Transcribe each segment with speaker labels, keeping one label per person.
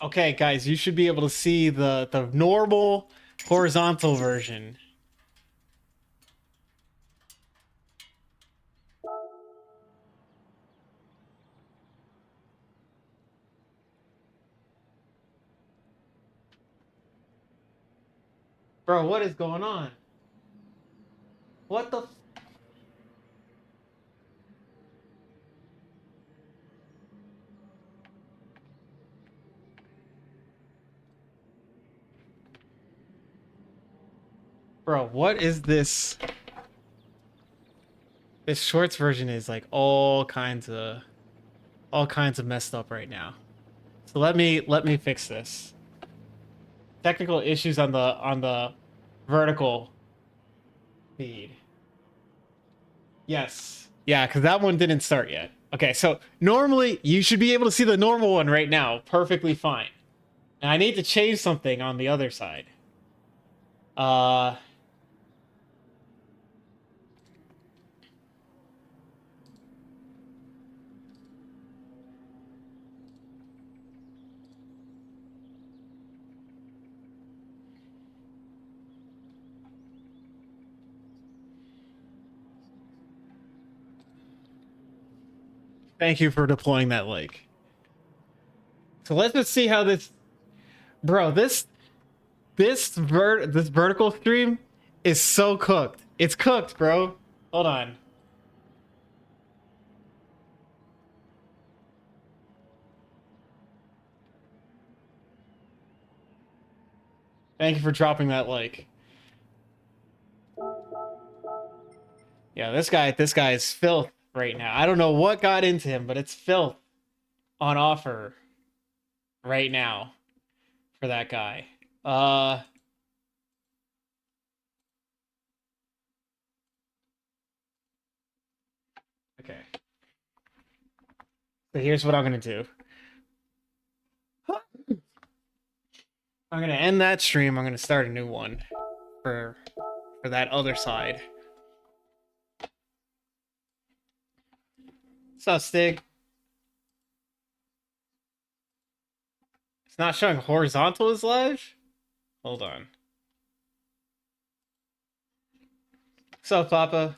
Speaker 1: Okay, guys, you should be able to see the normal horizontal version. Bro, what is going on? What the Bro, what is this? This shorts version is like all kinds of messed up right now. So let me fix this. Technical issues on the vertical feed. Yes. Yeah, because that one didn't start yet. Okay, so normally you should be able to see the normal one right now perfectly fine. And I need to change something on the other side. Uh, Thank you for deploying that link. So let's just see how this, bro. This vertical stream is so cooked. It's cooked, bro. Hold on. Thank you for dropping that like. Yeah, this guy is filth right now. I don't know what got into him, but it's filth on offer right now for that guy. Uh, okay. So here's what I'm gonna do. I'm gonna end that stream. I'm gonna start a new one for that other side. What's up, Stig? It's not showing horizontal is live? Hold on. What's up, Papa?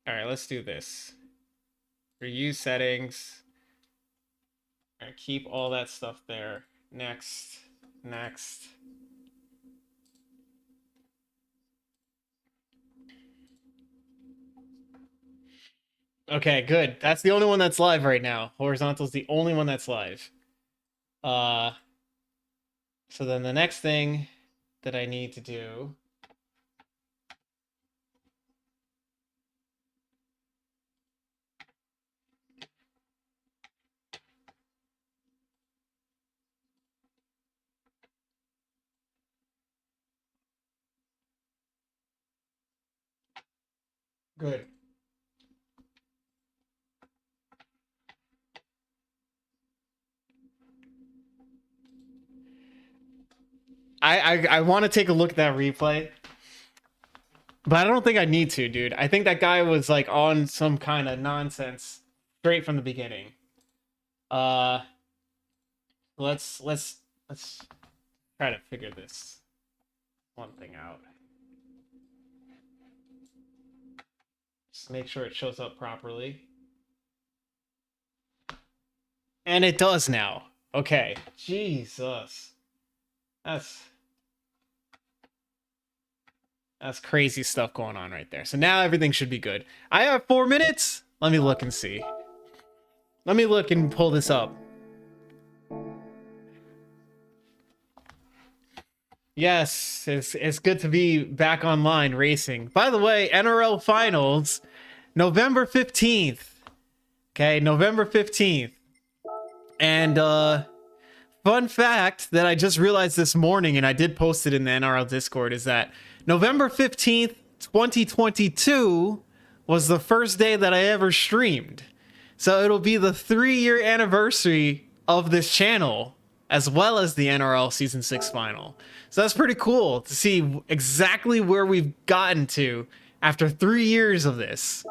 Speaker 1: Alright, let's do this. Reuse settings. Alright, keep all that stuff there. Next. Next. Okay, good. That's the only one that's live right now. Horizontal's the only one that's live. Uh, so then the next thing that I need to do. Good. I want to take a look at that replay, but I don't think I need to, dude. I think that guy was like on some kind of nonsense straight from the beginning. Uh, let's try to figure this one thing out. Just make sure it shows up properly. And it does now. Okay. Jesus. That's crazy stuff going on right there. So now everything should be good. I have 4 minutes. Let me look and see. Let me look and pull this up. Yes, it's good to be back online racing. By the way, NRL Finals, November 15th. Okay, November 15th. And fun fact that I just realized this morning, and I did post it in the NRL Discord, is that November 15th, 2022 was the first day that I ever streamed. So it'll be the 3-year anniversary of this channel, as well as the NRL Season 6 final. So that's pretty cool to see exactly where we've gotten to after 3 years of this.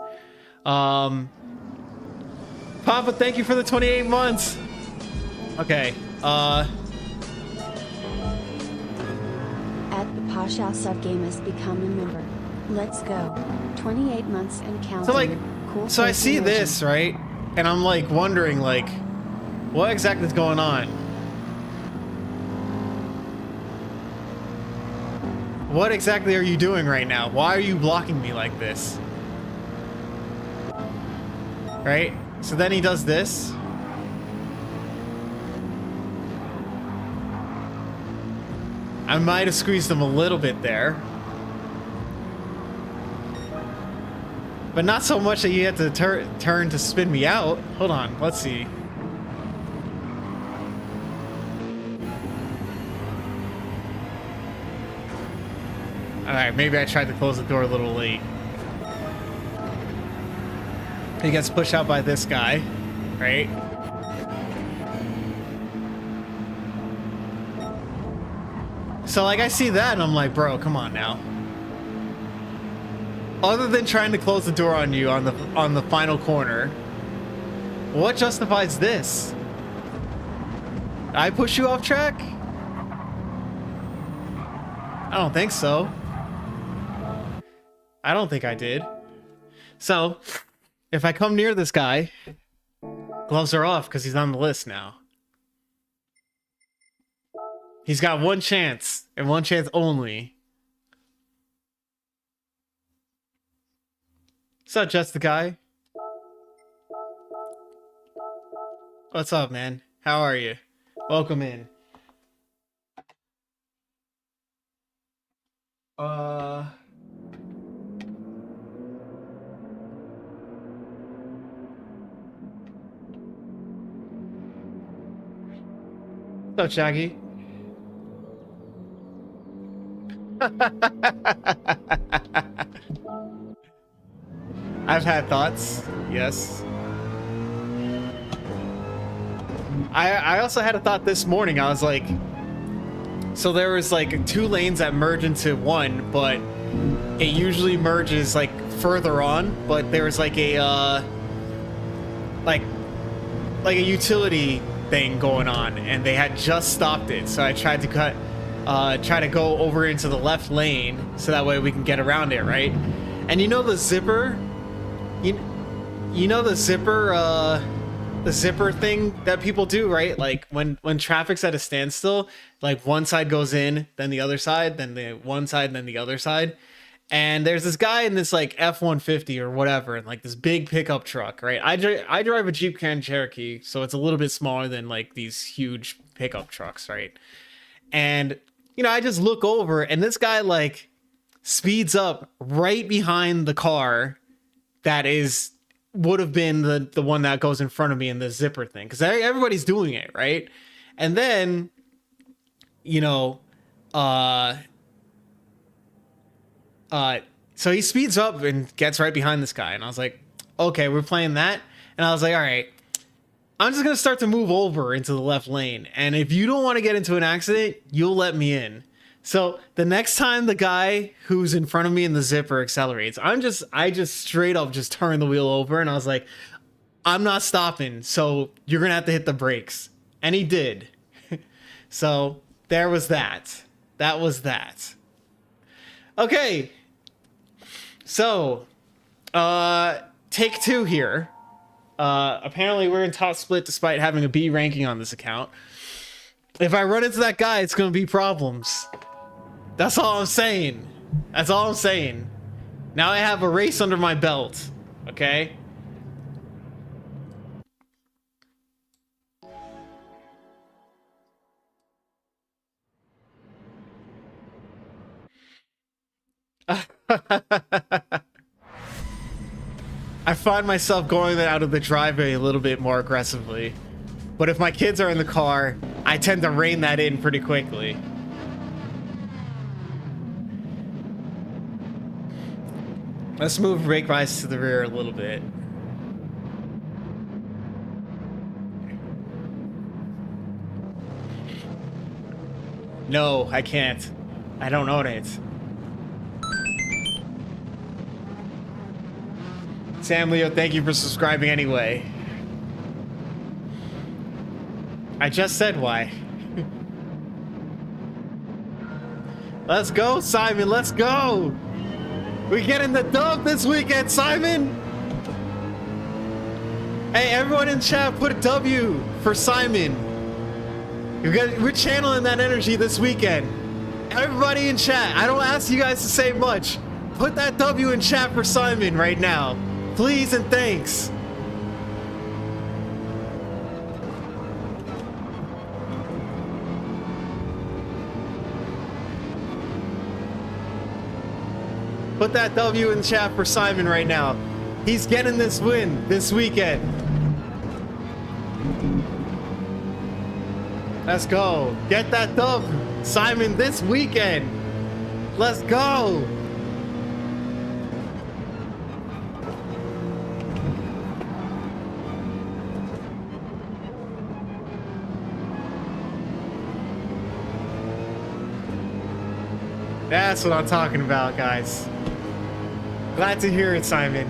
Speaker 1: Papa, thank you for the 28 months. Okay,
Speaker 2: At the Pasha subgame has become a member. Let's go. 28 months and counting.
Speaker 1: so like,
Speaker 2: Cool
Speaker 1: so I
Speaker 2: face
Speaker 1: see
Speaker 2: emoji.
Speaker 1: this, right? And I'm like wondering like, what exactly is going on? What exactly are you doing right now? Why are you blocking me like this? Right? So then he does this. I might have squeezed him a little bit there. But not so much that you had to turn to spin me out. Hold on, let's see. Alright, maybe I tried to close the door a little late. He gets pushed out by this guy, right? So like I see that and I'm like, bro, come on now. Other than trying to close the door on you on the final corner, what justifies this? I push you off track? I don't think so. I don't think I did. So, if I come near this guy, gloves are off because he's on the list now. He's got one chance, and one chance only. What's up, Just the Guy? What's up, man? How are you? Welcome in. What's up, Shaggy? I've had thoughts, yes. I also had a thought this morning. I was like, so there was like 2 lanes that merge into one, but it usually merges like further on, but there was like a like a utility thing going on and they had just stopped it. So I tried to try to go over into the left lane so that way we can get around it, right? And you know the zipper, you know the zipper thing that people do, right? Like when traffic's at a standstill, like one side goes in, then the other side, then the one side, then the other side. And there's this guy in this like F-150 or whatever, and like this big pickup truck, right? I drive a Jeep Grand Cherokee, so it's a little bit smaller than like these huge pickup trucks, right? And you know, I just look over, and this guy like speeds up right behind the car that would have been the one that goes in front of me in the zipper thing, because everybody's doing it, right? And then, you know, so he speeds up and gets right behind this guy, and I was like, okay, we're playing that. And I was like, all right, I'm just gonna start to move over into the left lane, and if you don't want to get into an accident, you'll let me in. So the next time the guy who's in front of me in the zipper accelerates, I just straight up just turn the wheel over, and I was like, I'm not stopping, so you're gonna have to hit the brakes. And he did. So there was that. That was that. Okay. So, take 2 here. Apparently we're in top split despite having a B ranking on this account. If I run into that guy, it's gonna be problems. That's all I'm saying. That's all I'm saying. Now I have a race under my belt. Okay? I find myself going out of the driveway a little bit more aggressively. But if my kids are in the car, I tend to rein that in pretty quickly. Let's move brake bias to the rear a little bit. No, I can't. I don't own it. Sam Leo, thank you for subscribing anyway. I just said why. Let's go, Simon. Let's go. We getting the dub this weekend, Simon. Hey, everyone in chat, put a W for Simon. We're channeling that energy this weekend. Everybody in chat, I don't ask you guys to say much. Put that W in chat for Simon right now. Please and thanks. Put that W in chat for Simon right now. He's getting this win this weekend. Let's go. Get that dub, Simon, this weekend. Let's go. That's what I'm talking about, guys. Glad to hear it, Simon.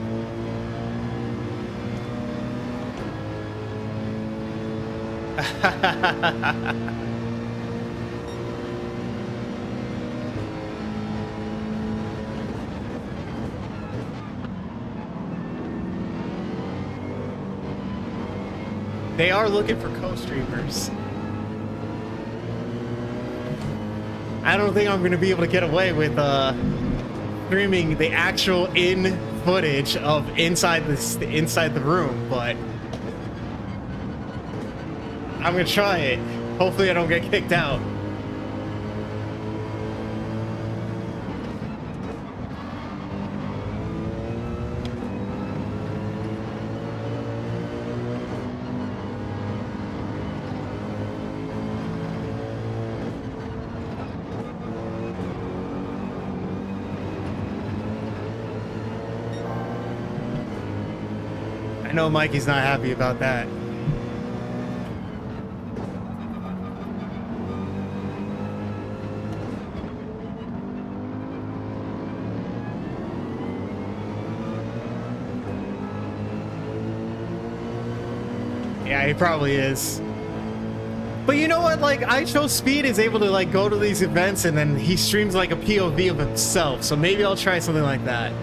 Speaker 1: They are looking for co-streamers. I don't think I'm going to be able to get away with streaming the actual in footage of inside the room, but I'm going to try it. Hopefully I don't get kicked out. I know Mikey's not happy about that. Yeah, he probably is. But you know what? Like, iShowSpeed is able to like go to these events and then he streams like a POV of himself. So maybe I'll try something like that.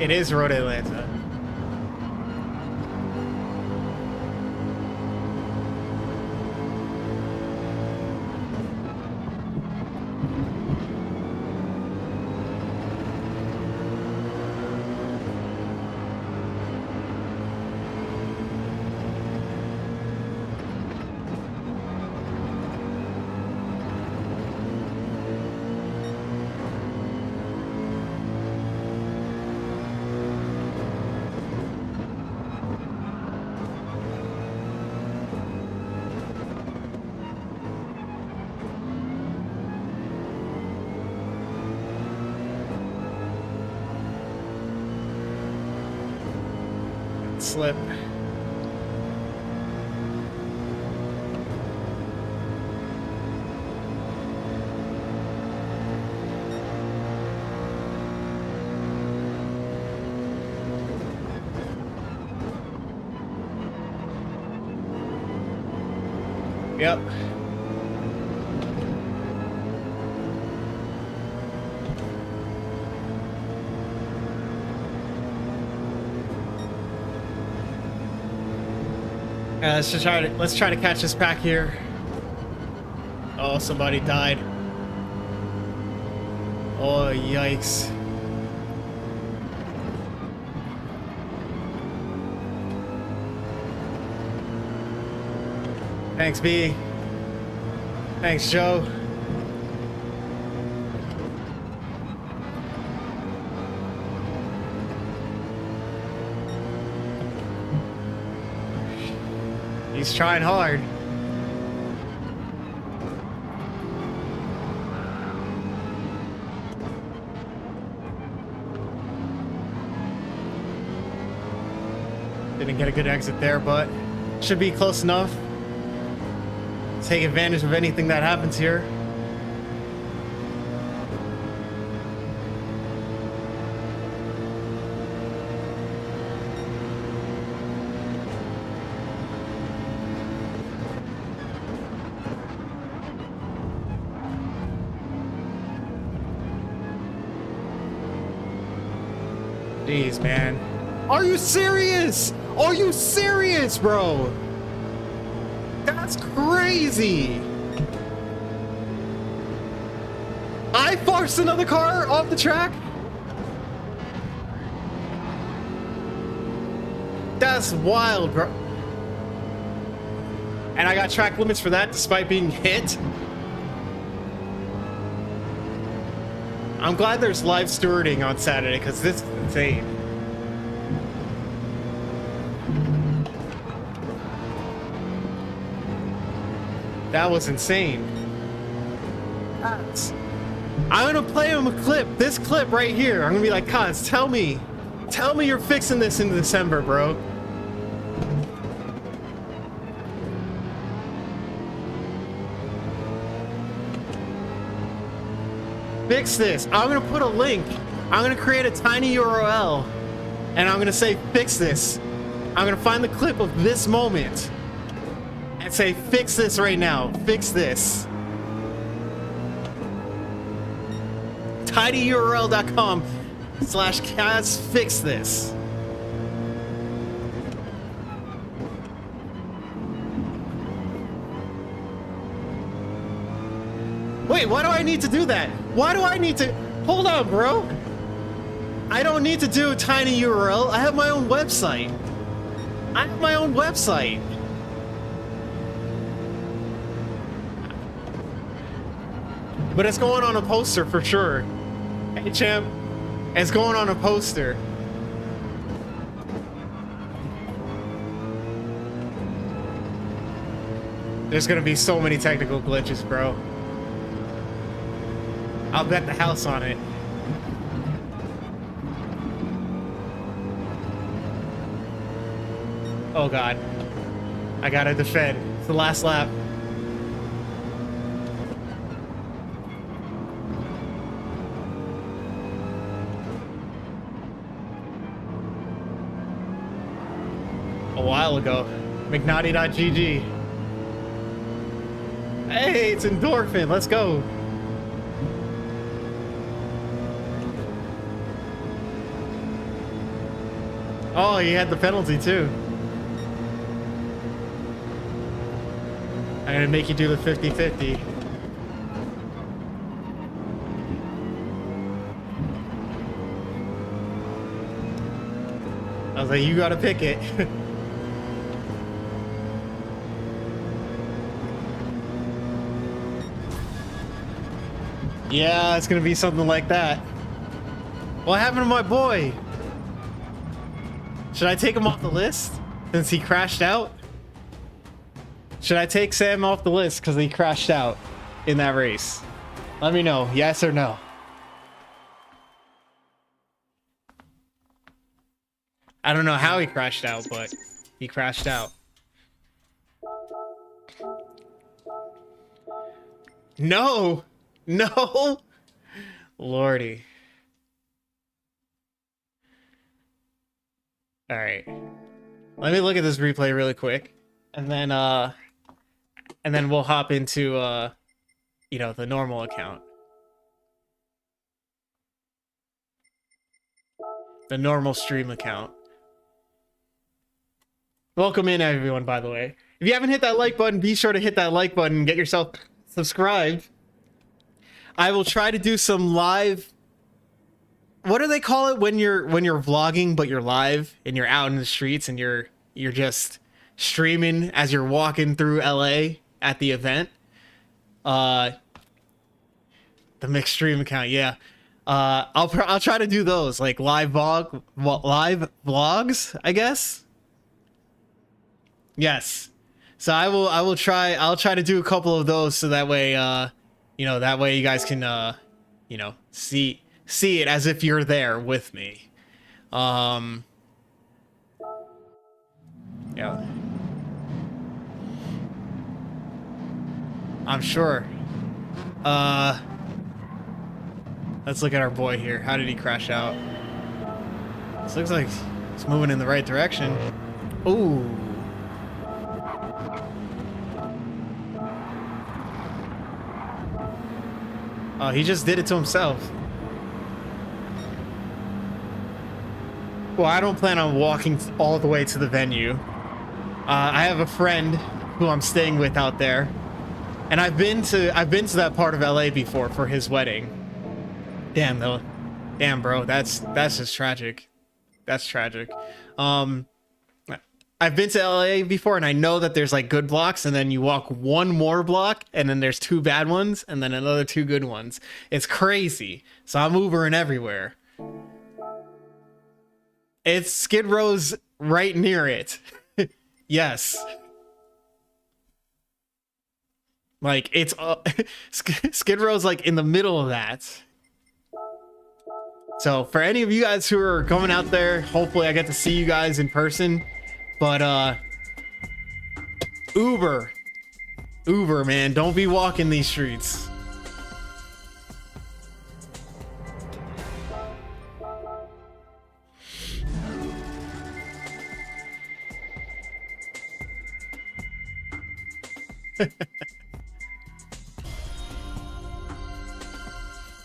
Speaker 1: It is Road Atlanta. Slip. Yep. Let's try to catch this pack here. Oh, somebody died. Oh, yikes. Thanks, B. Thanks, Joe. He's trying hard. Didn't get a good exit there, but should be close enough. Take advantage of anything that happens here. Jeez, man. Are you serious? Are you serious, bro? That's crazy. I forced another car off the track? That's wild, bro. And I got track limits for that despite being hit? I'm glad there's live stewarding on Saturday because this is insane. That was insane. I'm gonna play him a clip, this clip right here. I'm gonna be like, Kaz, tell me you're fixing this in December, bro. Fix this. I'm gonna put a link. I'm gonna create a tiny URL and I'm gonna say fix this. I'm gonna find the clip of this moment and say fix this right now. Fix this. tinyurl.com/Kaz fix this. Wait, why do I need to do that? Why do I need to... Hold on, bro. I don't need to do a tiny URL. I have my own website. I have my own website. But it's going on a poster for sure. Hey, champ. It's going on a poster. There's gonna be so many technical glitches, bro. I'll bet the house on it. Oh god. I gotta defend. It's the last lap. A while ago. McNaughty.gg. Hey, it's endorphin. Let's go. Oh, he had the penalty too. I'm gonna make you do the 50-50. I was like, you gotta pick it. Yeah, it's gonna be something like that. What happened to my boy? Should I take him off the list since he crashed out? Should I take Sam off the list because he crashed out in that race? Let me know, yes or no. I don't know how he crashed out, but he crashed out. No! No! Lordy. Alright. Let me look at this replay really quick. And then we'll hop into you know, the normal account. The normal stream account. Welcome in everyone, by the way. If you haven't hit that like button, be sure to hit that like button and get yourself subscribed. I will try to do some live... What do they call it when you're vlogging but you're live and you're out in the streets and you're just streaming as you're walking through LA at the event? The mixed stream account, yeah. I'll try to do those like live vlogs, I guess. Yes. So I'll try to do a couple of those so that way you know, that way you guys can you know, see it as if you're there with me. Yeah. I'm sure. Let's look at our boy here. How did he crash out? This looks like it's moving in the right direction. Ooh. Oh, he just did it to himself. Well, I don't plan on walking all the way to the venue. I have a friend who I'm staying with out there, and I've been to that part of LA before for his wedding. Damn though, damn bro, that's just tragic. That's tragic. I've been to LA before, and I know that there's like good blocks, and then you walk one more block, and then there's two bad ones, and then another two good ones. It's crazy. So I'm Ubering everywhere. It's Skid Row's right near it. Yes. Like it's Skid Row's like in the middle of that. So for any of you guys who are going out there, hopefully I get to see you guys in person. But Uber, man, don't be walking these streets.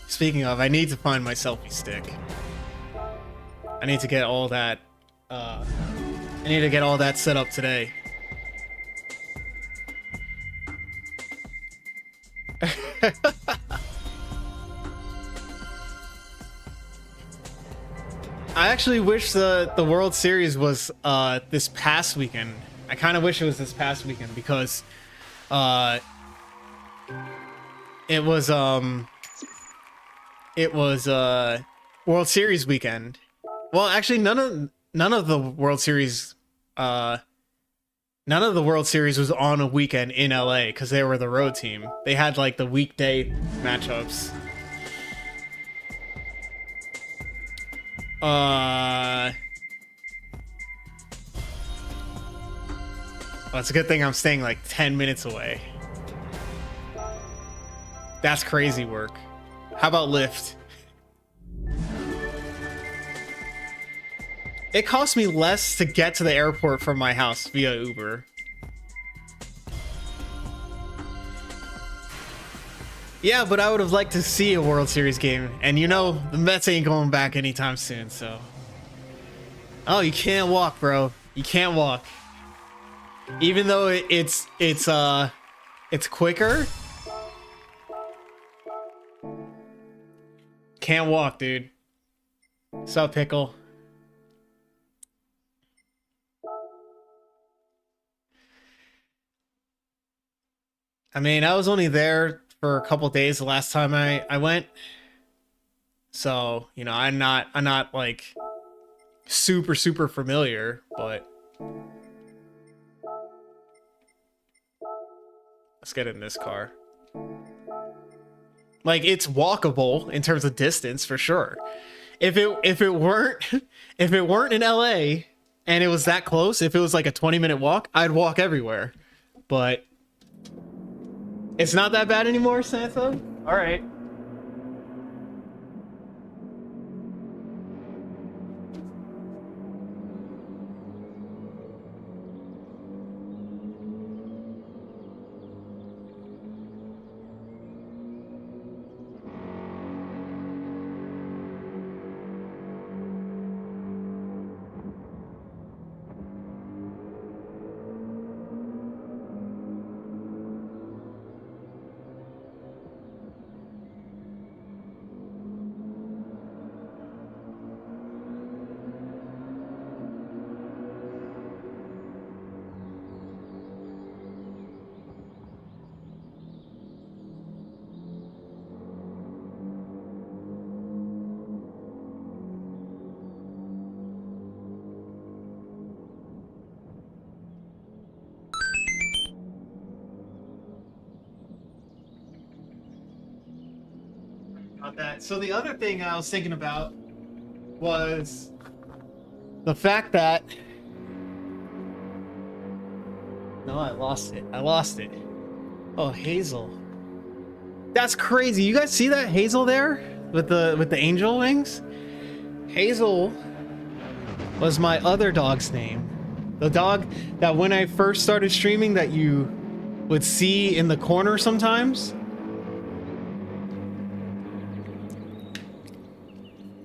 Speaker 1: Speaking of, I need to find my selfie stick. I need to get all that set up today. I actually wish the World Series was this past weekend. I kind of wish it was this past weekend because it was World Series weekend. Well, actually none of the World Series was on a weekend in LA because they were the road team. They had like the weekday matchups. Well, it's a good thing I'm staying like 10 minutes away. That's crazy work. How about Lyft? It costs me less to get to the airport from my house via Uber. Yeah, but I would have liked to see a World Series game. And you know, the Mets ain't going back anytime soon, so... Oh, you can't walk, bro. You can't walk. Even though it's quicker. Can't walk, dude. What's up, Pickle? I mean, I was only there for a couple days the last time I went. So, you know, I'm not like super familiar, but let's get in this car. Like, it's walkable in terms of distance for sure. If it weren't in LA and it was that close, if it was like a 20-minute walk, I'd walk everywhere. But it's not that bad anymore, Santa? All right. That. So the other thing I was thinking about was the fact that No, I lost it. I lost it. Oh, Hazel. That's crazy. You guys see that Hazel there with the angel wings? Hazel was my other dog's name. The dog that when I first started streaming that you would see in the corner sometimes.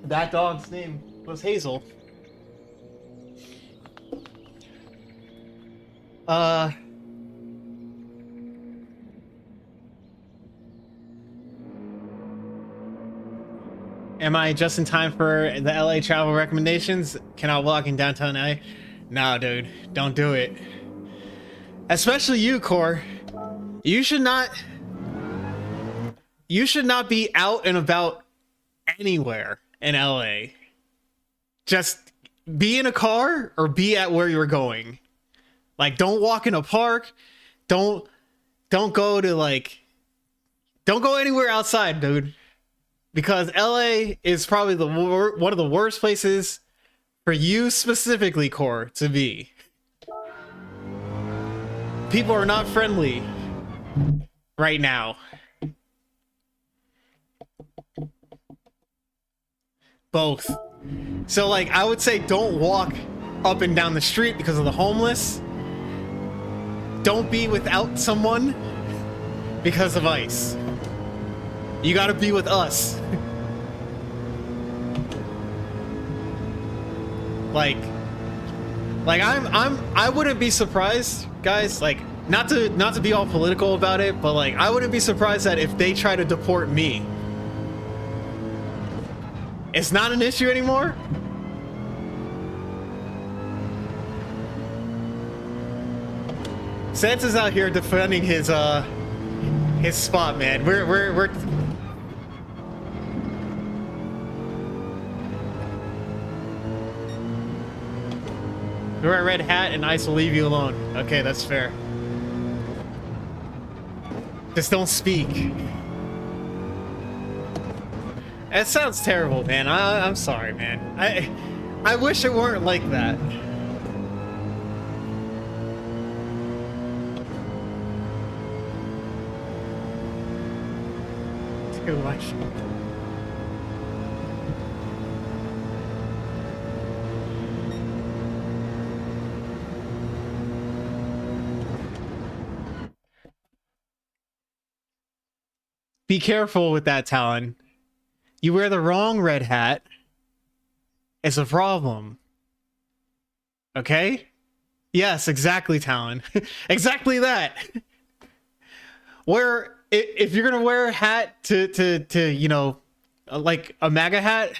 Speaker 1: That dog's name was Hazel. Am I just in time for the LA travel recommendations? Cannot walk in downtown LA? No, dude, don't do it. Especially you, Core. You should not be out and about anywhere in LA. Just be in a car or be at where you're going. Like, don't walk in a park. Don't go to don't go anywhere outside, dude. Because LA is probably one of the worst places for you specifically, Core, to be. People are not friendly right now. Both. So, like, I would say don't walk up and down the street because of the homeless. Don't be without someone because of ICE. You gotta be with us. I wouldn't be surprised, guys, like, not to be all political about it, but like, I wouldn't be surprised that if they try to deport me. It's not an issue anymore. Santa's out here defending his spot, man. We're You're a red hat and ICE will leave you alone. Okay, that's fair. Just don't speak. That sounds terrible, man. I'm sorry, man. I wish it weren't like that. Too much. Be careful with that, Talon. You wear the wrong red hat. It's a problem. Okay? Yes, exactly, Talon. Exactly that. If you're gonna wear a hat to you know, like a MAGA hat,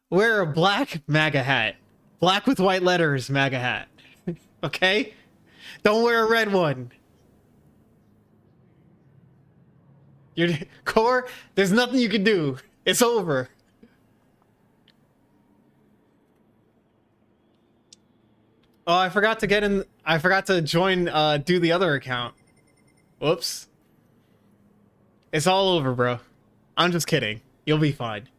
Speaker 1: wear a black MAGA hat. Black with white letters MAGA hat. Okay? Don't wear a red one. Your Core, there's nothing you can do. It's over. Oh, I forgot to join do the other account. Whoops. It's all over, bro. I'm just kidding. You'll be fine.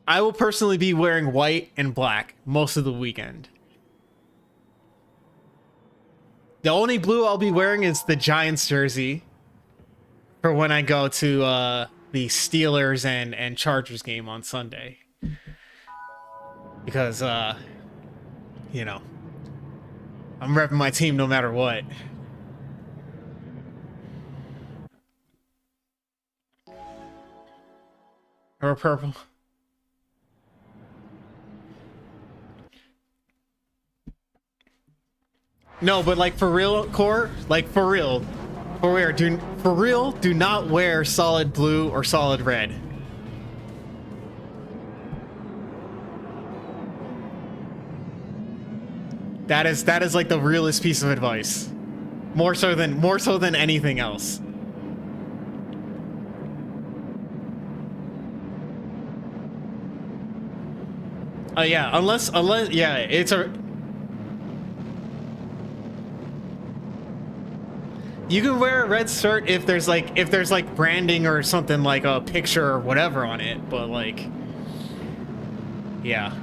Speaker 1: I will personally be wearing white and black most of the weekend. The only blue I'll be wearing is the Giants jersey for when I go to the Steelers and Chargers game on Sunday. Because, you know, I'm repping my team no matter what. Or purple. No, but like for real, Core, like for real, do not wear solid blue or solid red. That is like the realest piece of advice. More so than anything else. Yeah, unless yeah, it's a you can wear a red shirt if there's like branding or something like a picture or whatever on it, but like yeah.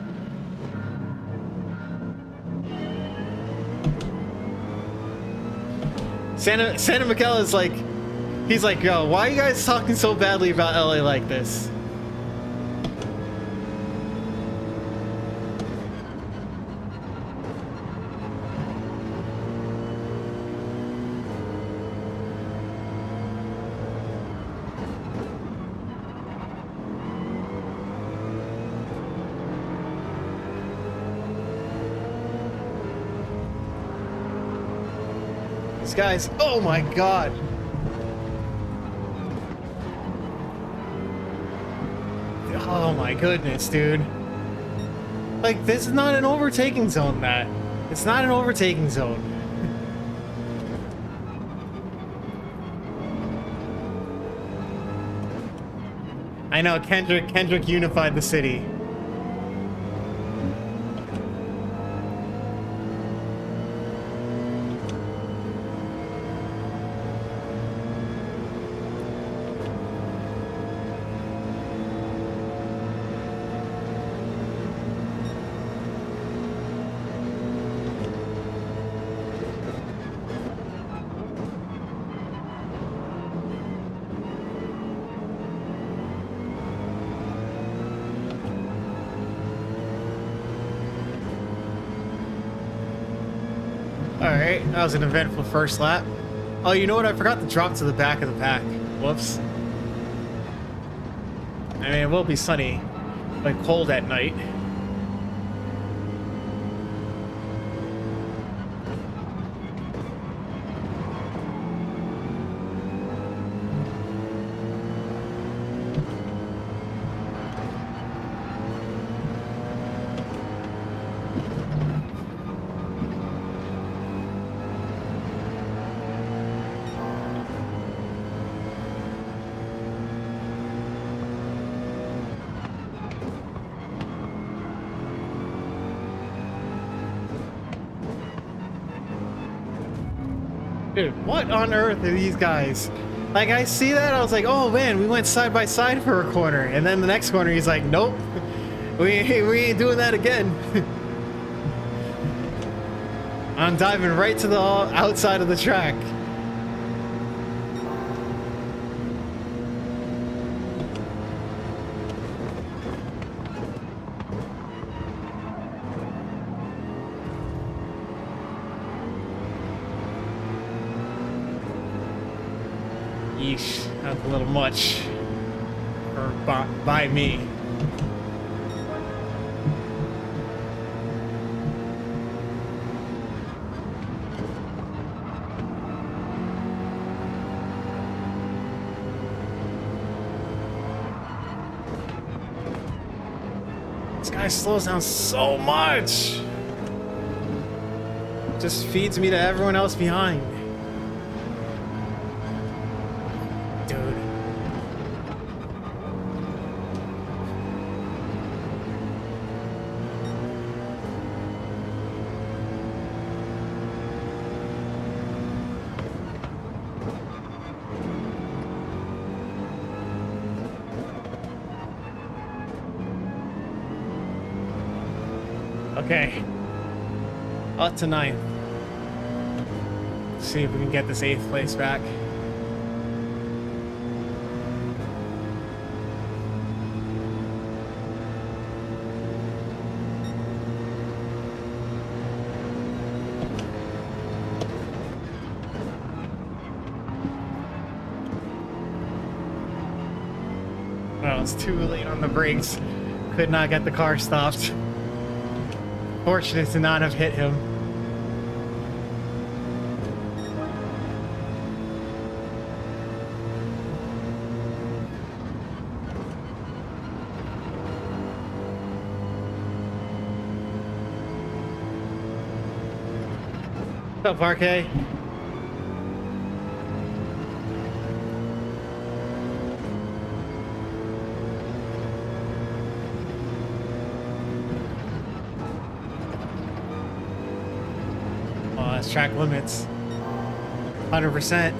Speaker 1: Santa Michaela is like, he's like, yo, why are you guys talking so badly about LA like this? These guys, oh my god. Oh my goodness, dude. Like, this is not an overtaking zone, Matt. It's not an overtaking zone. I know, Kendrick unified the city. Alright, that was an eventful first lap. Oh, you know what? I forgot to drop to the back of the pack. Whoops. I mean, it will be sunny, but cold at night. Dude, what on earth are these guys? Like, I see that, I was like, oh man, we went side by side for a corner. And then the next corner, he's like, nope, we ain't doing that again. I'm diving right to the outside of the track. Yeesh, that's a little much for by me. This guy slows down so much. Just feeds me to everyone else behind. Okay. Up to 9th. See if we can get this 8th place back. Well, it's too late on the brakes. Could not get the car stopped. Fortunate to not have hit him. What's up, Parquet? That's track limits. 100%.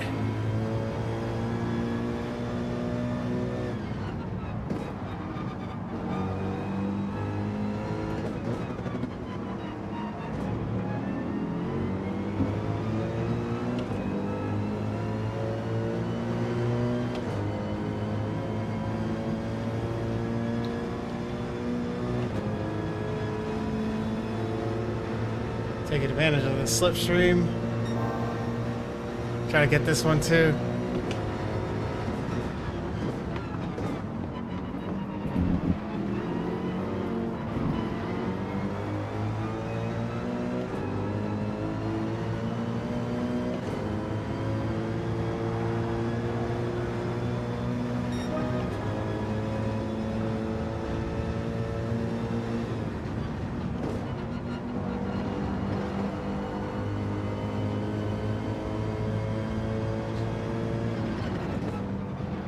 Speaker 1: Taking advantage of the slipstream. Try to get this one too.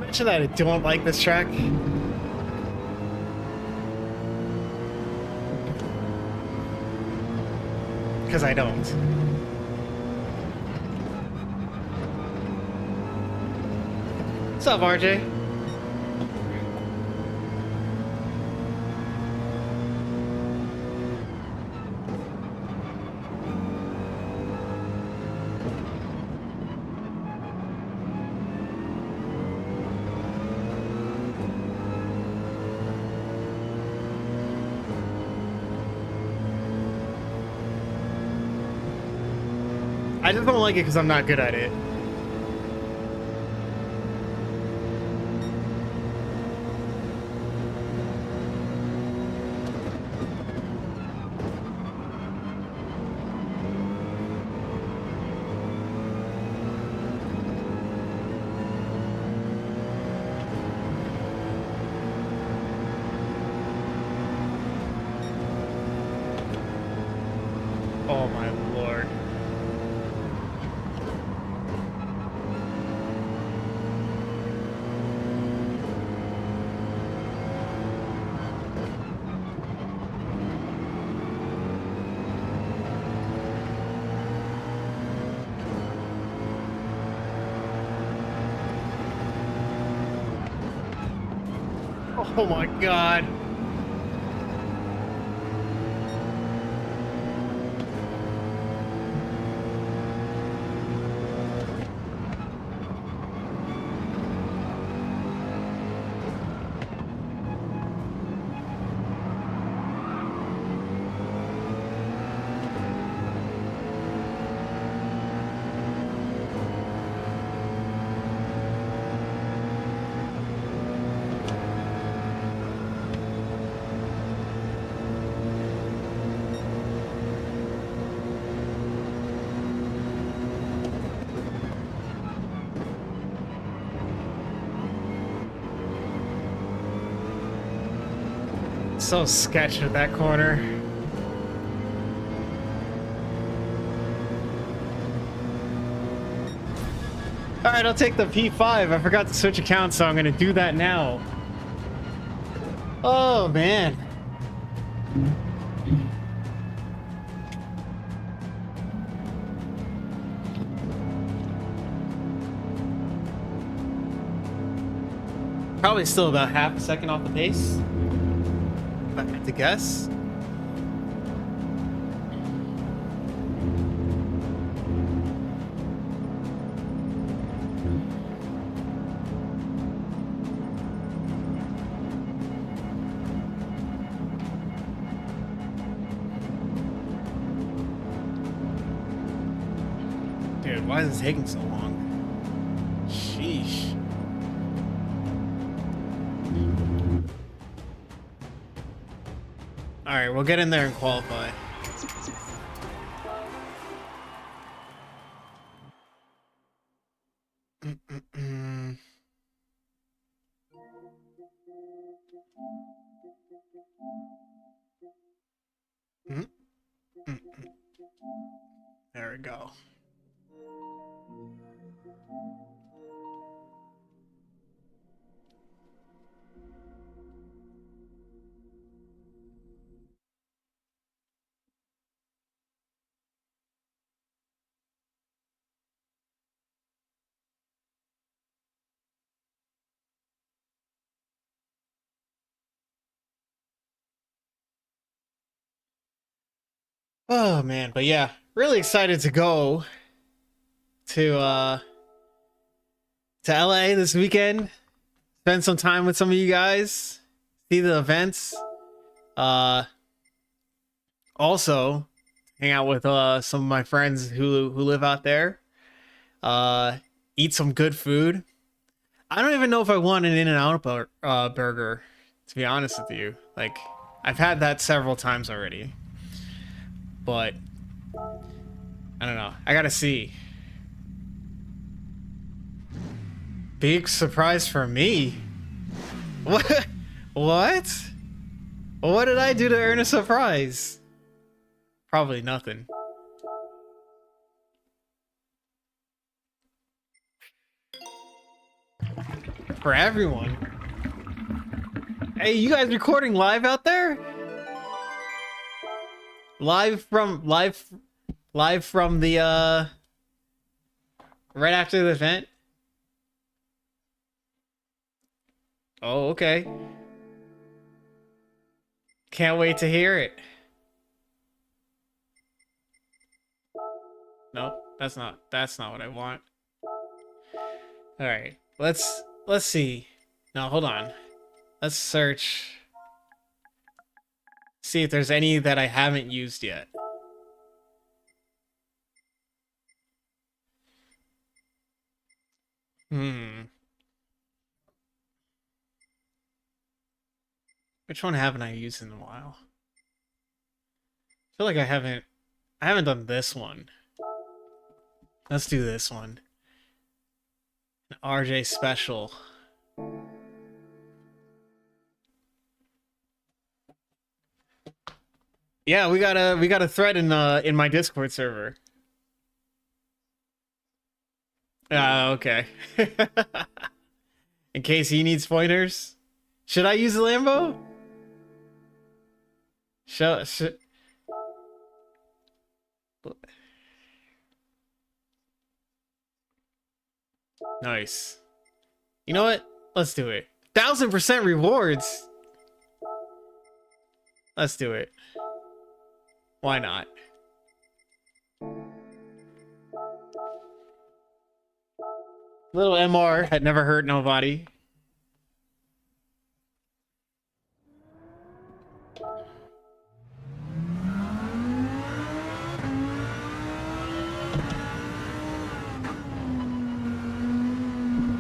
Speaker 1: Mention that I don't like this track. Because I don't. What's up, RJ? I just don't like it because I'm not good at it. Oh my lord. Oh my god. So sketchy at that corner. All right, I'll take the P5. I forgot to switch accounts, so I'm gonna do that now. Oh man. Probably still about half a second off the pace, if I had to guess. Dude, why is this taking so long? Sheesh. All right, we'll get in there and qualify. There we go. Oh man, but yeah, really excited to go to LA this weekend. Spend some time with some of you guys. See the events. Also, hang out with some of my friends who live out there. Eat some good food. I don't even know if I want an In-N-Out burger, to be honest with you. Like, I've had that several times already. But I don't know. I gotta see. Big surprise for me. What? What? What did I do to earn a surprise? Probably nothing. For everyone. Hey, you guys recording live out there? Live from the right after the event? Oh, okay. Can't wait to hear it. Nope, that's not what I want. All right, let's see. No, hold on. Let's search. See if there's any that I haven't used yet. Which one haven't I used in a while? I feel like I haven't done this one. Let's do this one. An RJ special. Yeah, we got a thread in my Discord server. Okay. In case he needs pointers. Should I use the Lambo? Should... Nice. You know what? Let's do it. 1000% rewards. Let's do it. Why not? Little MR had never hurt nobody.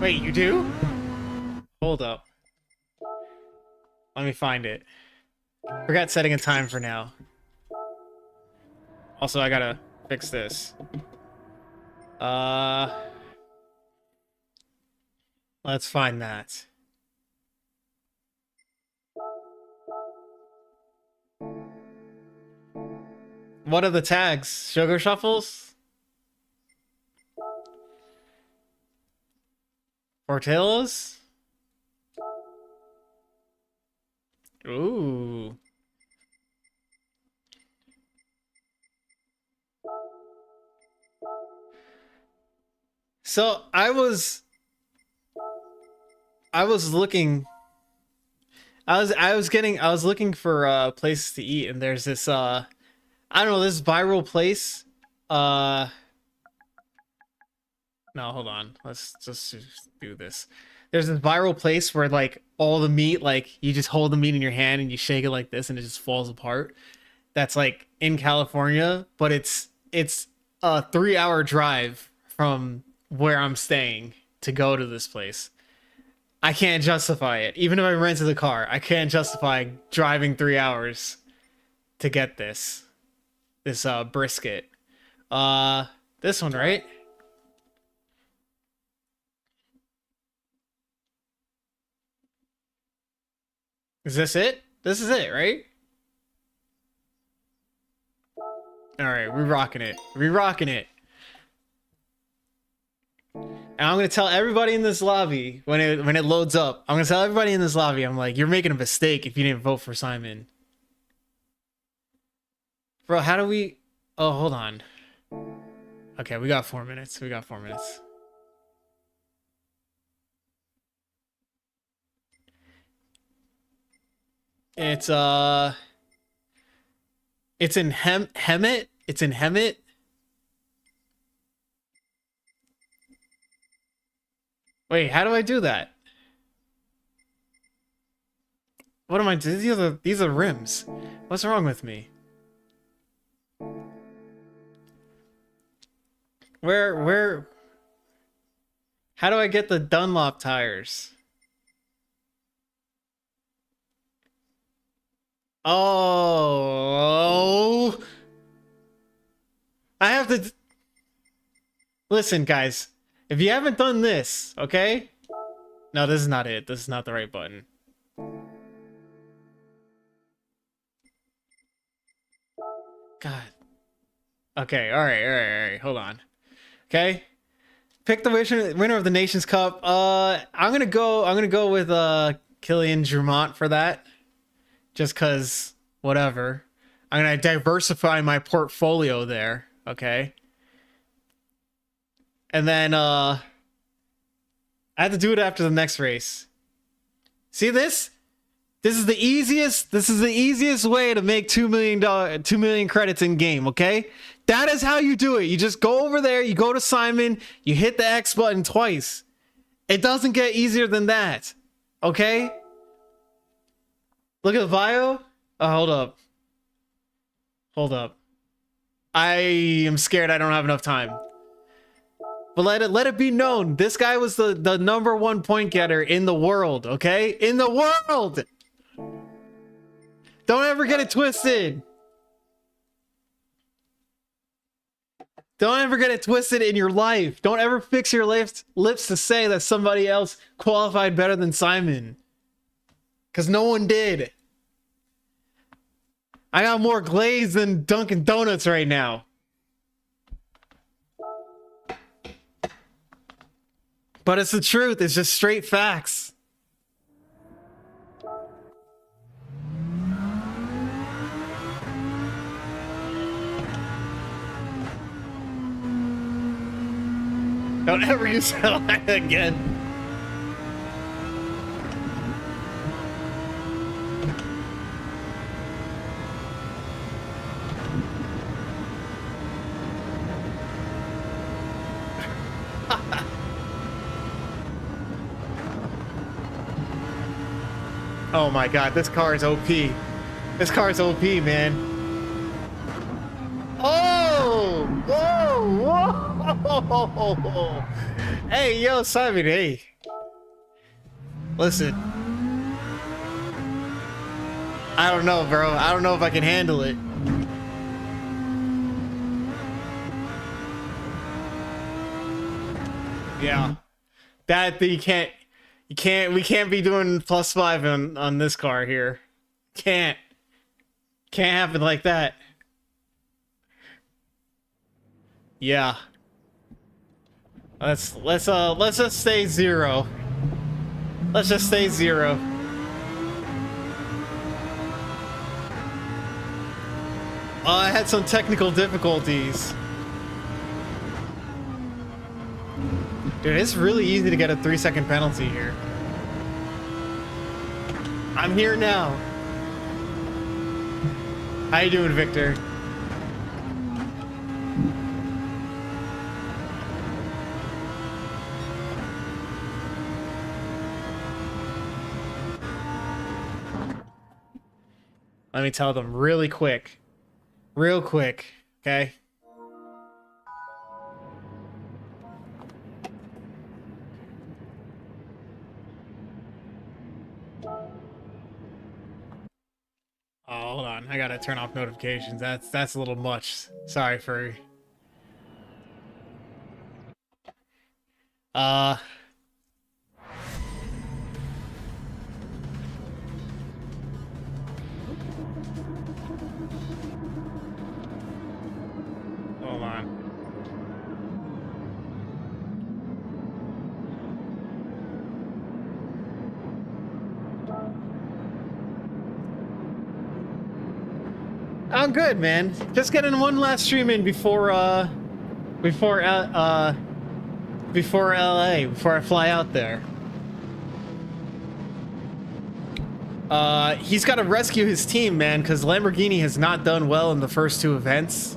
Speaker 1: Wait, you do? Hold up. Let me find it. Forgot setting a time for now. Also, I gotta fix this. Let's find that. What are the tags? Sugar shuffles? Portillo's? Ooh. So I was looking. I was looking for places to eat, and there's this I don't know, this viral place. No, hold on. Let's just do this. There's this viral place where like all the meat, like you just hold the meat in your hand and you shake it like this and it just falls apart. That's like in California, but it's a 3-hour drive from where I'm staying to go to this place. I can't justify it. Even if I rented the car, I can't justify driving 3 hours to get this brisket. This one, right? Is this it? This is it, right? All right, we're rocking it. We're rocking it. And I'm gonna tell everybody in this lobby when it loads up. I'm gonna tell everybody in this lobby. I'm like, you're making a mistake if you didn't vote for Simon. Bro, how do we? Oh, hold on. Okay, we got 4 minutes. We got 4 minutes. It's in Hemet. It's in Hemet. Wait, how do I do that? What am I doing? These are rims. What's wrong with me? Where? How do I get the Dunlop tires? Oh, I have to listen, guys. If you haven't done this, okay? No, this is not it. This is not the right button. God. Okay, all right. Hold on. Okay. Pick the winner of the Nations Cup. I'm gonna go with Kylian Drummond for that. Just cause whatever. I'm gonna diversify my portfolio there. Okay. And then I have to do it after the next race. See this? This is the easiest way to make $2 million credits in game, okay? That is how you do it. You just go over there, you go to Simon, you hit the X button twice. It doesn't get easier than that. Okay? Look at the bio. Oh, hold up. I am scared I don't have enough time. But let it be known, this guy was the #1 point getter in the world, okay? In the world! Don't ever get it twisted. Don't ever get it twisted in your life. Don't ever fix your lips to say that somebody else qualified better than Simon. Because no one did. I got more glaze than Dunkin' Donuts right now. But it's the truth. It's just straight facts. Don't ever use that line again. Oh my god, this car is OP. This car is OP, man. Oh! Whoa! Hey, yo, Simon, hey. Listen. I don't know, bro. I don't know if I can handle it. Yeah. That you can't we can't be doing +5 on this car here. Can't happen like that. Yeah. Let's just stay 0. Let's just stay 0. I had some technical difficulties. Dude, it's really easy to get a 3-second penalty here. I'm here now. How you doing, Victor? Let me tell them really quick. Real quick, okay? Oh, hold on. I gotta turn off notifications. That's a little much. Sorry for... Hold on. I'm good, man. Just getting one last stream in before LA, before I fly out there. He's got to rescue his team, man, because Lamborghini has not done well in the first 2 events.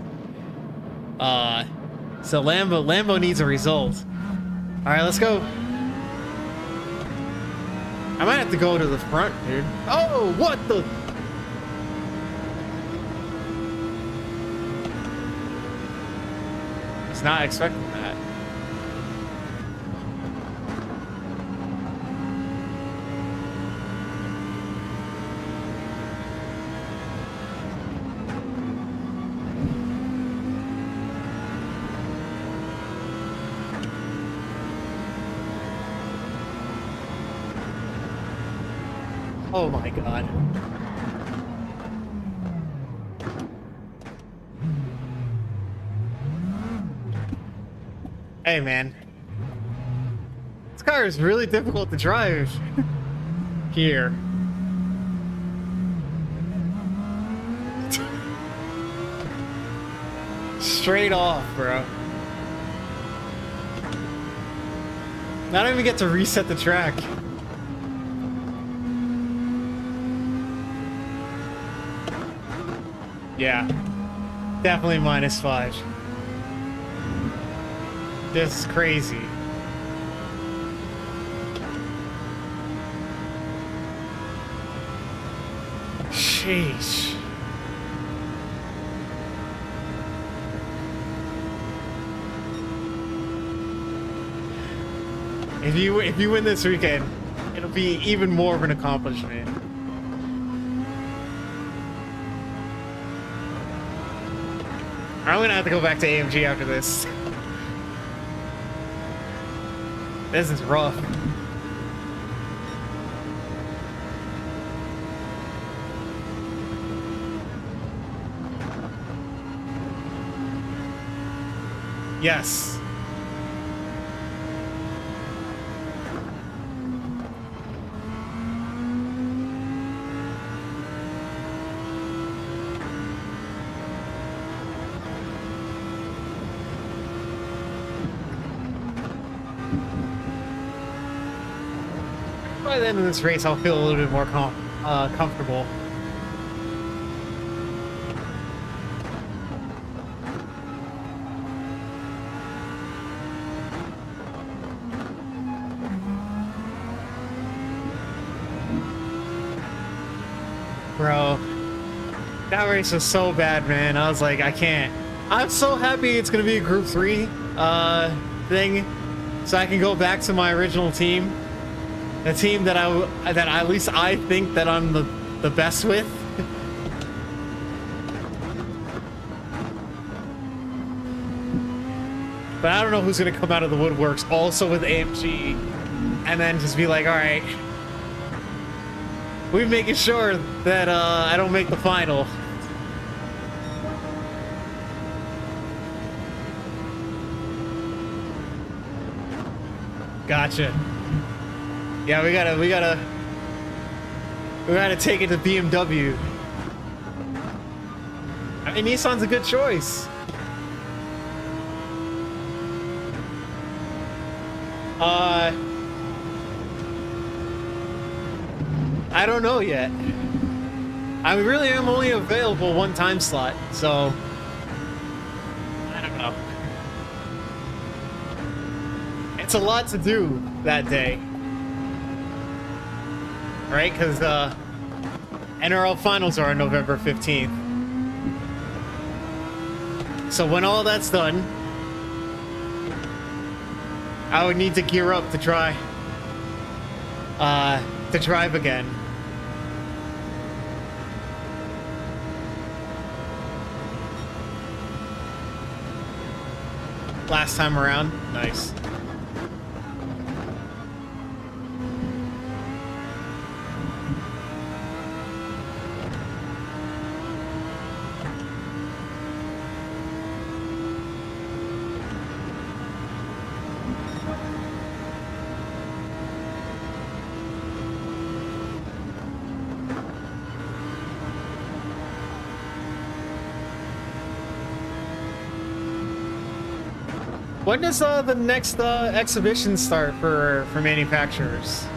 Speaker 1: So Lambo needs a result. All right, let's go. I might have to go to the front, dude. Oh, what the? Was not expecting that. Oh my god. Hey man. This car is really difficult to drive here. Straight off, bro. I don't even get to reset the track. Yeah, definitely -5. This is crazy. Sheesh. If you win this weekend, it'll be even more of an accomplishment. I'm gonna have to go back to AMG after this. This is rough. Yes. By the end of this race, I'll feel a little bit more comfortable. Bro, that race was so bad, man. I was like, I can't. I'm so happy it's gonna be a Group 3 thing, so I can go back to my original team. The team that at least I think that I'm the best with. But I don't know who's gonna come out of the woodworks also with AMG and then just be like, all right, we're making sure that I don't make the final. Gotcha. Yeah, we gotta take it to BMW. I mean, Nissan's a good choice. I don't know yet. I really am only available one time slot, so I don't know. It's a lot to do that day. Right, because NRL finals are on November 15th. So when all that's done, I would need to gear up to try to drive again. Last time around, nice. When does the next exhibition start for manufacturers?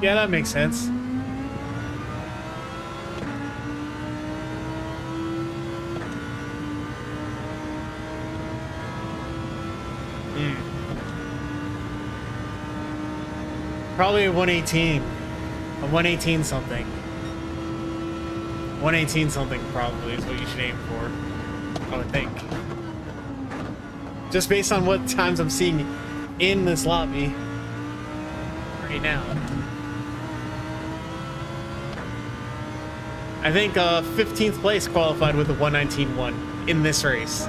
Speaker 1: Yeah, that makes sense. Hmm. Probably a 118. A 118 something. 118 something probably is what you should aim for, I would think. Just based on what times I'm seeing in this lobby right now. I think 15th place qualified with the 119.1 in this race.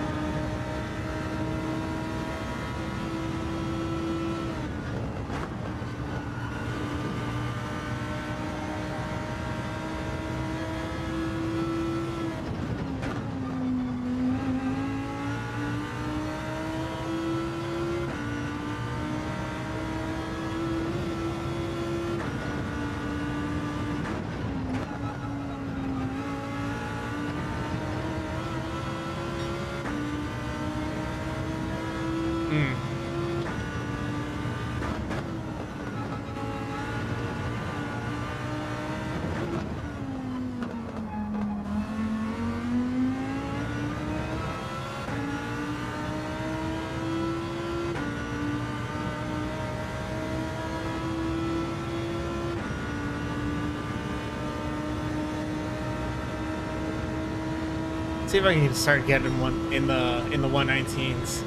Speaker 1: See if I can start getting one in the 119s.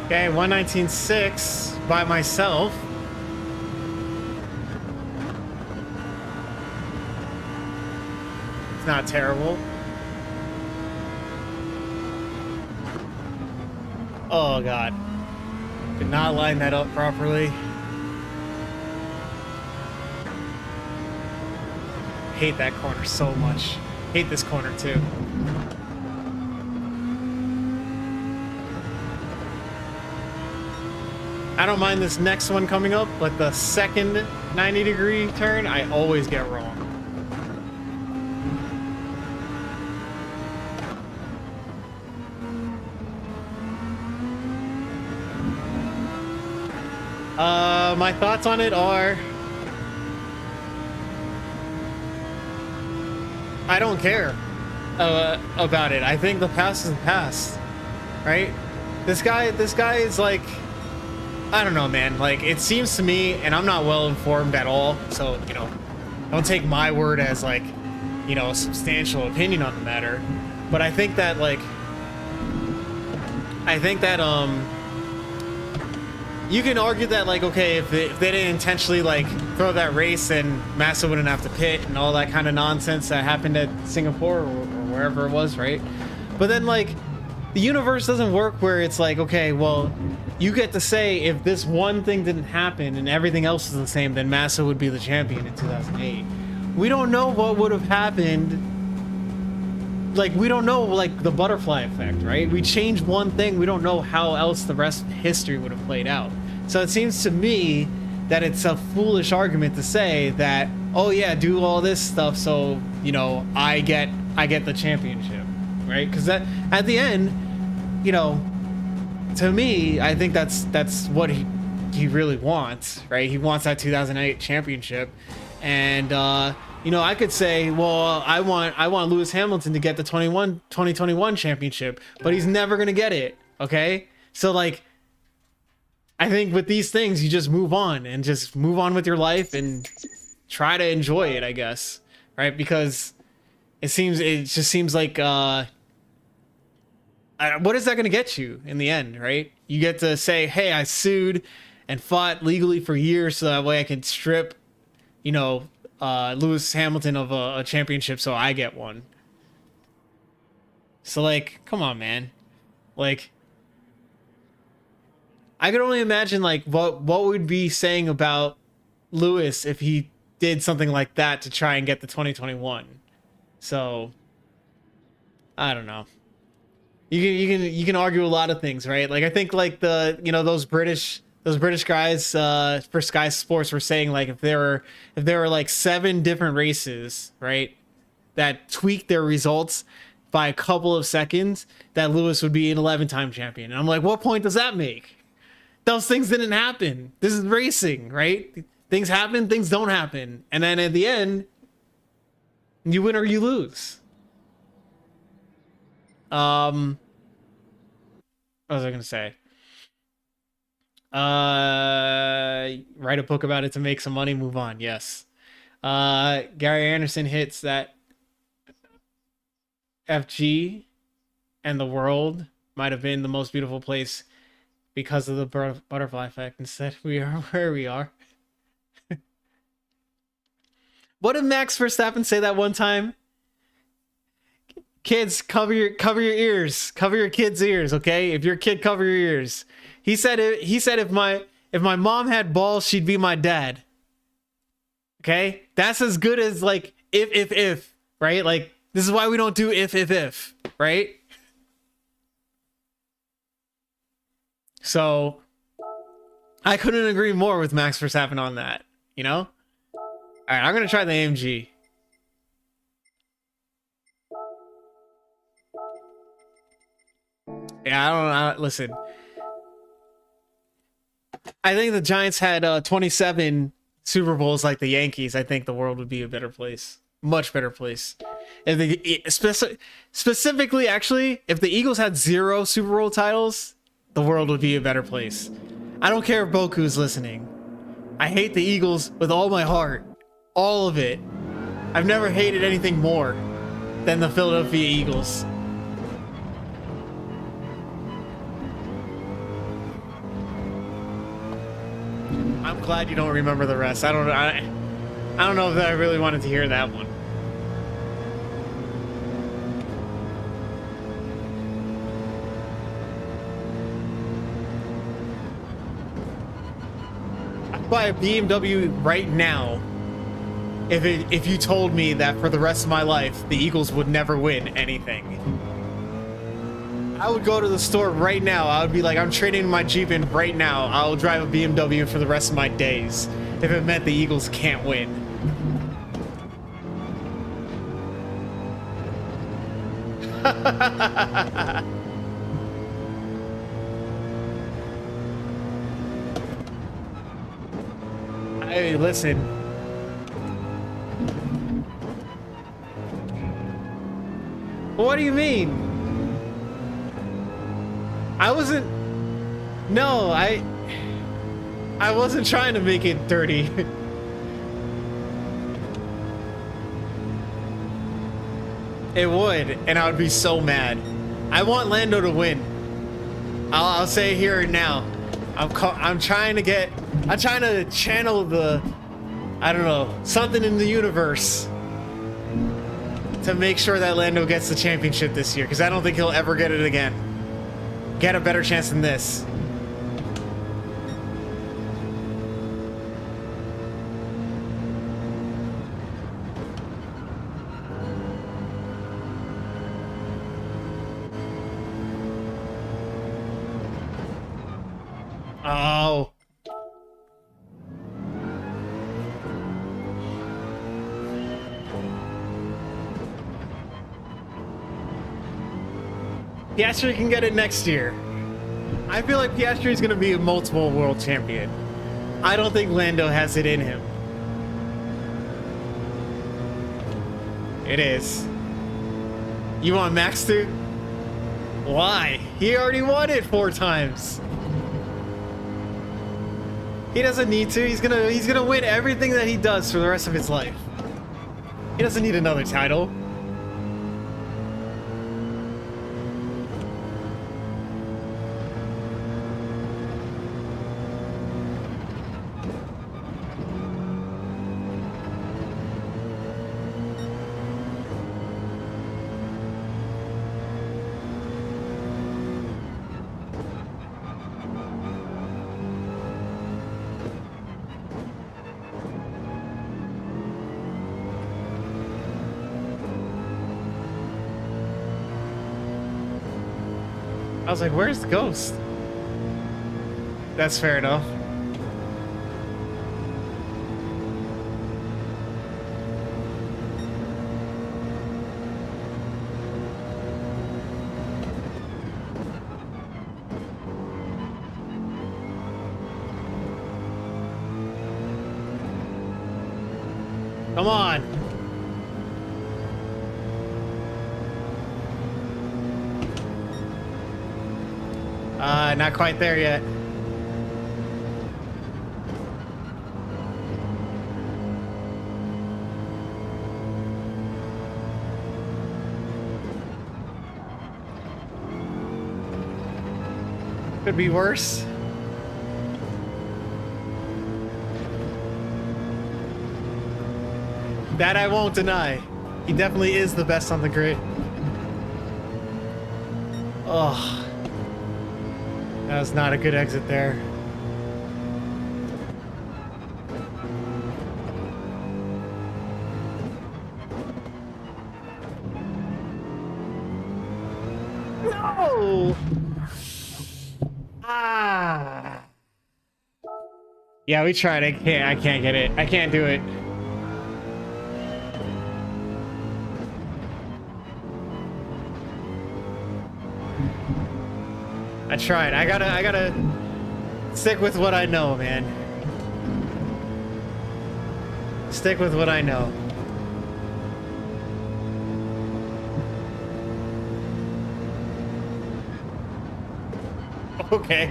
Speaker 1: Okay, 119.6 by myself. It's not terrible. Oh god. Did not line that up properly. Hate that corner so much. Hate this corner too. I don't mind this next one coming up, but the second 90-degree turn, I always get wrong. My thoughts on it are, I don't care about it. I think the past is the past, right? This guy is like, I don't know, man. Like, it seems to me, and I'm not well informed at all, so, you know, don't take my word as, like, you know, a substantial opinion on the matter. But I think that, like, you can argue that, like, okay, if they didn't intentionally, like, throw that race, then Massa wouldn't have to pit and all that kind of nonsense that happened at Singapore or wherever it was, right? But then, like, the universe doesn't work where it's like, okay, well, you get to say if this one thing didn't happen and everything else is the same, then Massa would be the champion in 2008. We don't know what would have happened. Like, we don't know, like, the butterfly effect, right? We change one thing, we don't know how else the rest of history would have played out. So it seems to me that it's a foolish argument to say that, oh yeah, do all this stuff so, you know, I get the championship, right? Because that, at the end, you know, to me, I think that's what he really wants, right? He wants that 2008 championship. And you know, I could say, well, I want Lewis Hamilton to get the 2021 championship, but he's never going to get it, okay? So, like, I think with these things, you just move on and just move on with your life and try to enjoy it, I guess, right? Because it just seems like, what is that going to get you in the end, right? You get to say, hey, I sued and fought legally for years so that way I can strip, you know, Lewis Hamilton of a championship so I get one. So, like, come on, man. Like, I could only imagine, like, what we'd be saying about Lewis if he did something like that to try and get the 2021. So, I don't know. You can argue a lot of things, right? Like, I think, like, the, you know, those British those British guys for Sky Sports were saying like if there were like 7 different races, right, that tweaked their results by a couple of seconds, that Lewis would be an 11-time champion. And I'm like, what point does that make? Those things didn't happen. This is racing, right? Things happen, things don't happen. And then at the end, you win or you lose. What was I gonna say? Write a book about it to make some money, move on. Yes. Gary Anderson hits that FG and the world might have been the most beautiful place because of the butterfly effect. Instead, we are where we are. What did Max Verstappen say that one time? Kids, cover your ears. Cover your kids' ears, okay? If you're a kid, cover your ears. He said if my mom had balls, she'd be my dad. Okay? That's as good as like if, right? Like this is why we don't do if, right? So I couldn't agree more with Max Verstappen on that, you know? All right, I'm going to try the AMG. Yeah, I don't know. Listen, I think the Giants had 27 Super Bowls like the Yankees. I think the world would be a better place, much better place. If the specifically, actually, if the Eagles had 0 Super Bowl titles, the world would be a better place. I don't care if Boku's listening. I hate the Eagles with all my heart, all of it. I've never hated anything more than the Philadelphia Eagles. I'm glad you don't remember the rest. I don't know if I really wanted to hear that one. I'd buy a BMW right now if you told me that for the rest of my life the Eagles would never win anything. I would go to the store right now. I would be like, I'm trading my Jeep in right now. I'll drive a BMW for the rest of my days if it meant the Eagles can't win. Hey, listen. What do you mean? I wasn't. No, I wasn't trying to make it dirty. It would, and I would be so mad. I want Lando to win. I'll say it here and now. I'm trying to channel the, I don't know, something in the universe to make sure that Lando gets the championship this year, because I don't think he'll ever get it again. Get a better chance than this. Oh. Piastri can get it next year. I feel like Piastri is going to be a multiple world champion. I don't think Lando has it in him. It is. You want Max to? Why? He already won it 4 times. He doesn't need to. He's gonna win everything that he does for the rest of his life. He doesn't need another title. I was like, where's the ghost? That's fair enough. Come on. Not quite there yet. Could be worse. That I won't deny. He definitely is the best on the grid. Oh. That was not a good exit there. No! Ah. Yeah, we tried. I can't get it. I can't do it. I tried. I gotta stick with what I know, man. Stick with what I know. Okay.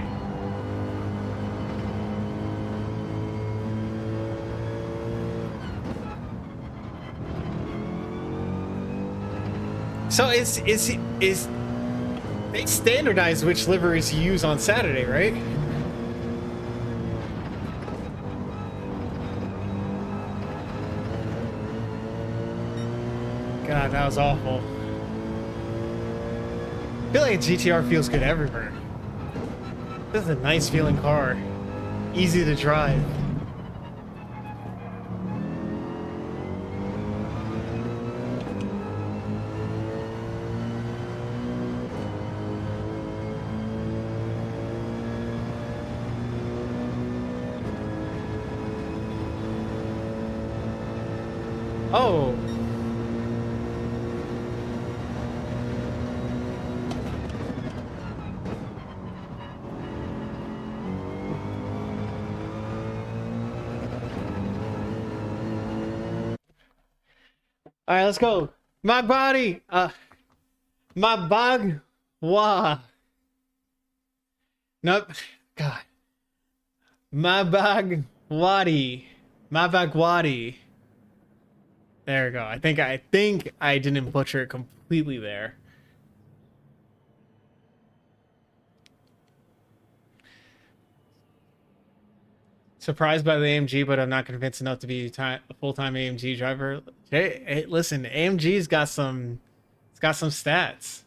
Speaker 1: So is they standardize which liveries you use on Saturday, right? God, that was awful. I feel like a GTR feels good everywhere. This is a nice feeling car. Easy to drive. Oh. All right, let's go. My body, my bag, wah. Nope. God. My bag, wadi. My bag, wadi. There we go. I think I didn't butcher it completely there. Surprised by the AMG, but I'm not convinced enough to be a full-time AMG driver. Hey, listen, AMG's got some, it's got some stats.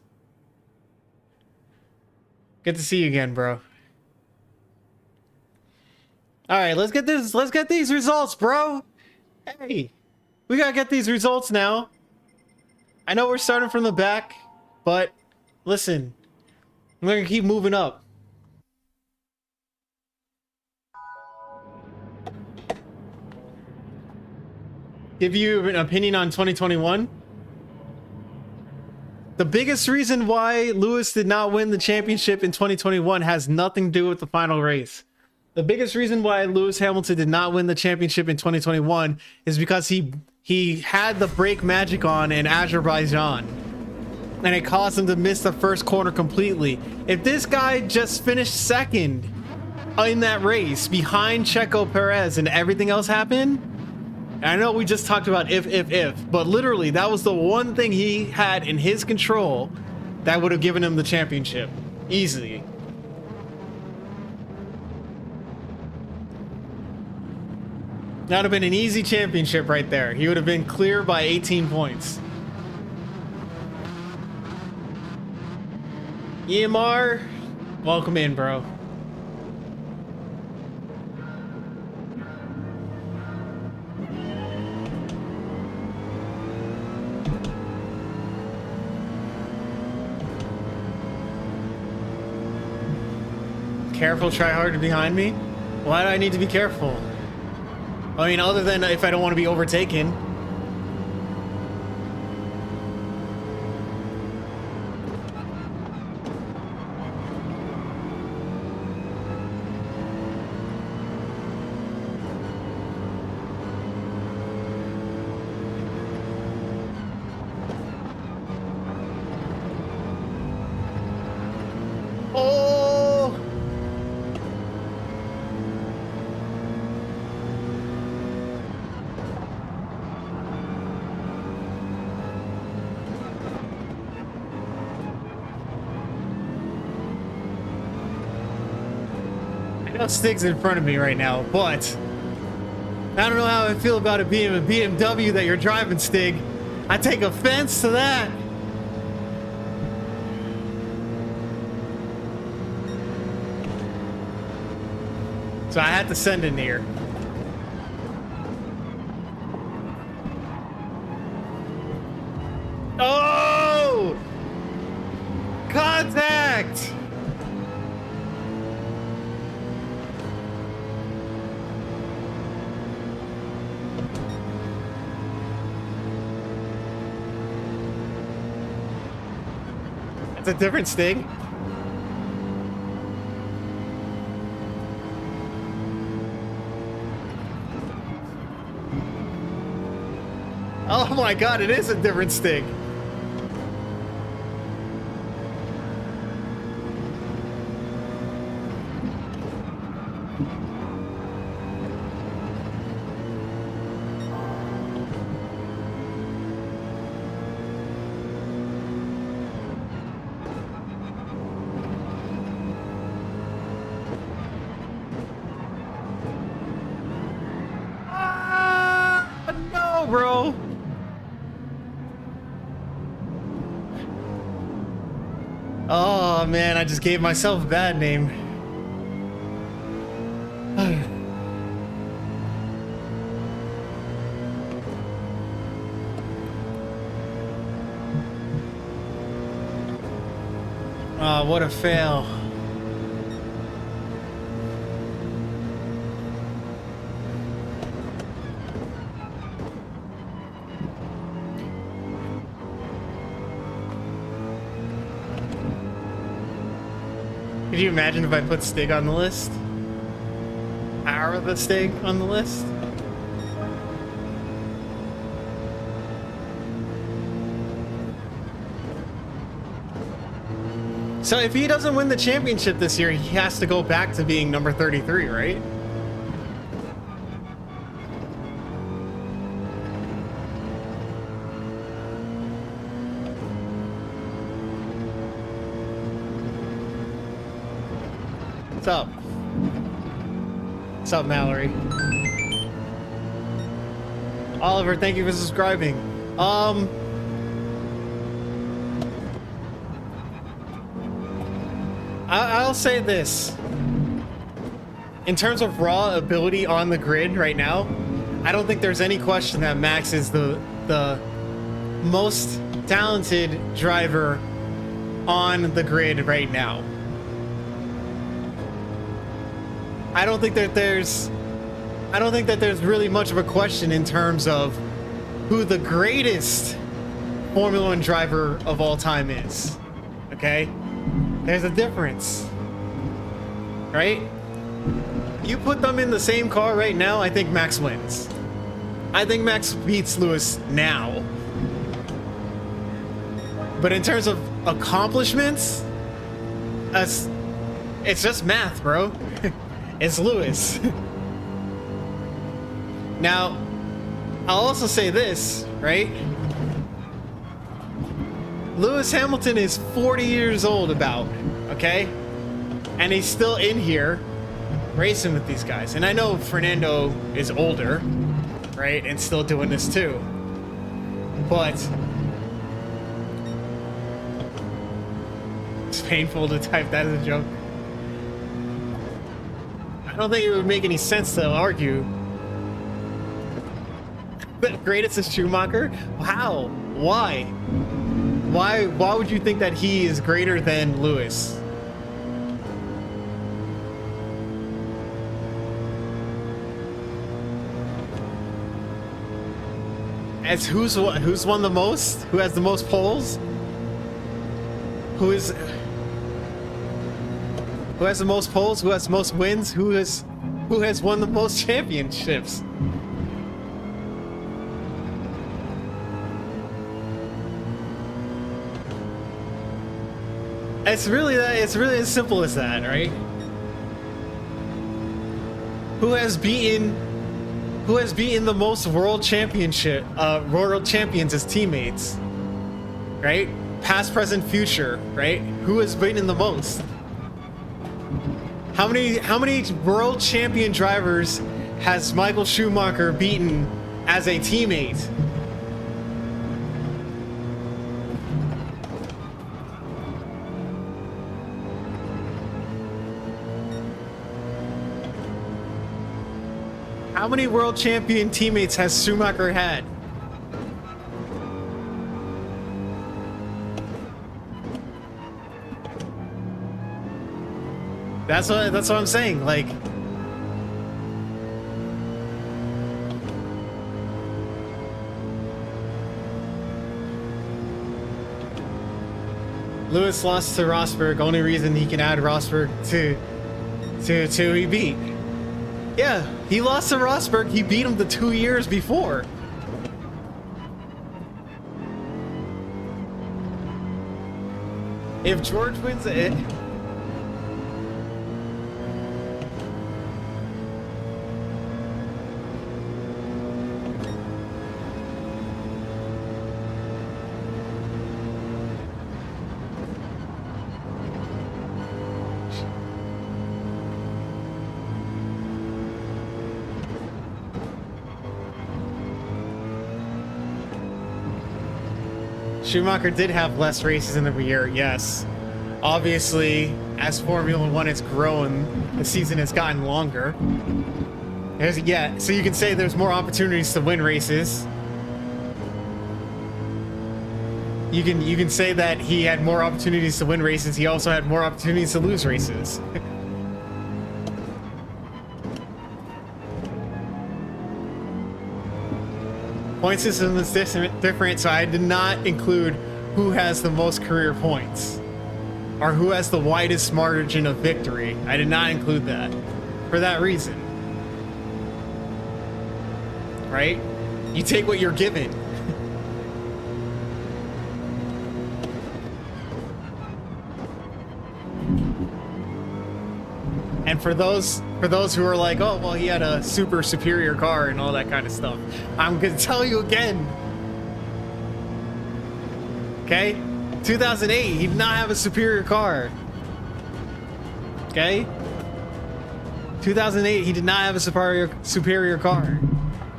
Speaker 1: Good to see you again, bro. All right, let's get this. Let's get these results, bro. Hey, we gotta get these results now. I know we're starting from the back, but listen, we're gonna keep moving up. Give you an opinion on 2021. The biggest reason why Lewis did not win the championship in 2021 has nothing to do with the final race. The biggest reason why Lewis Hamilton did not win the championship in 2021 is because he had the brake magic on in Azerbaijan, and it caused him to miss the first corner completely. If this guy just finished second in that race behind Checo Perez and everything else happened, I know we just talked about if, but literally that was the one thing he had in his control that would have given him the championship easily. That would have been an easy championship right there. He would have been clear by 18 points. EMR, welcome in, bro. Careful, try hard behind me. Why do I need to be careful? I mean, other than if I don't want to be overtaken. know Stig's in front of me right now, but I don't know how I feel about it being a BMW that you're driving, Stig. I take offense to that. So I had to send it near. Oh! Contact! That's a different Stig. Oh my god, it is a different Stig. No, bro. Oh man, I just gave myself a bad name. Oh, what a fail. Could you imagine if I put Stig on the list? Power the Stig on the list? So if he doesn't win the championship this year, he has to go back to being number 33, right? What's up? What's up, Mallory? Oliver, thank you for subscribing. I'll say this. In terms of raw ability on the grid right now, I don't think there's any question that Max is the most talented driver on the grid right now. I don't think that there's really much of a question in terms of who the greatest Formula One driver of all time is. Okay? There's a difference. Right? You put them in the same car right now, I think Max wins. I think Max beats Lewis now. But in terms of accomplishments, it's just math, bro. It's Lewis. Now, I'll also say this, right? Lewis Hamilton is 40 years old about, okay? And he's still in here racing with these guys. And I know Fernando is older, right? And still doing this too. But it's painful to type that as a joke. I don't think it would make any sense to argue. The greatest is Schumacher? How? Why? Why would you think that he is greater than Lewis? As who's won the most? Who has the most poles? Who has the most poles? Who has the most wins? Who has won the most championships? It's really as simple as that, right? Who has beaten the most world champions as teammates? Right? Past, present, future, right? Who has beaten the most? How many world champion drivers has Michael Schumacher beaten as a teammate? How many world champion teammates has Schumacher had? That's what I'm saying. Like, Lewis lost to Rosberg. Only reason he can add Rosberg to he beat. Yeah, he lost to Rosberg. He beat him the 2 years before. If George wins it. Schumacher did have less races in the year, yes. Obviously, as Formula One has grown, the season has gotten longer. Yeah, so you can say there's more opportunities to win races. You can say that he had more opportunities to win races. He also had more opportunities to lose races. Point system is different, so I did not include who has the most career points or who has the widest margin of victory. I did not include that for that reason. Right? You take what you're given. And for those who are like, oh, well, he had a super superior car and all that kind of stuff, I'm gonna tell you again. Okay? 2008, he did not have a superior car. Okay? 2008, he did not have a superior car.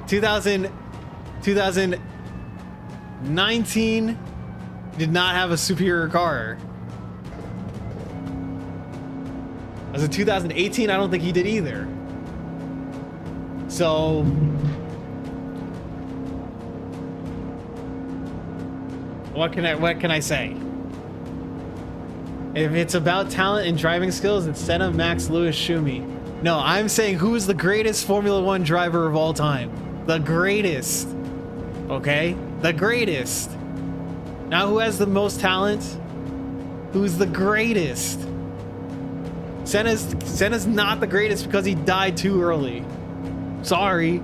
Speaker 1: 2019, did not have a superior car. As of 2018, I don't think he did either. So what can I say? If it's about talent and driving skills, it's Senna, Max, Lewis, Schumi. No, I'm saying who is the greatest Formula One driver of all time? The greatest. Okay? The greatest. Now who has the most talent? Who's the greatest? Senna's not the greatest because he died too early. Sorry.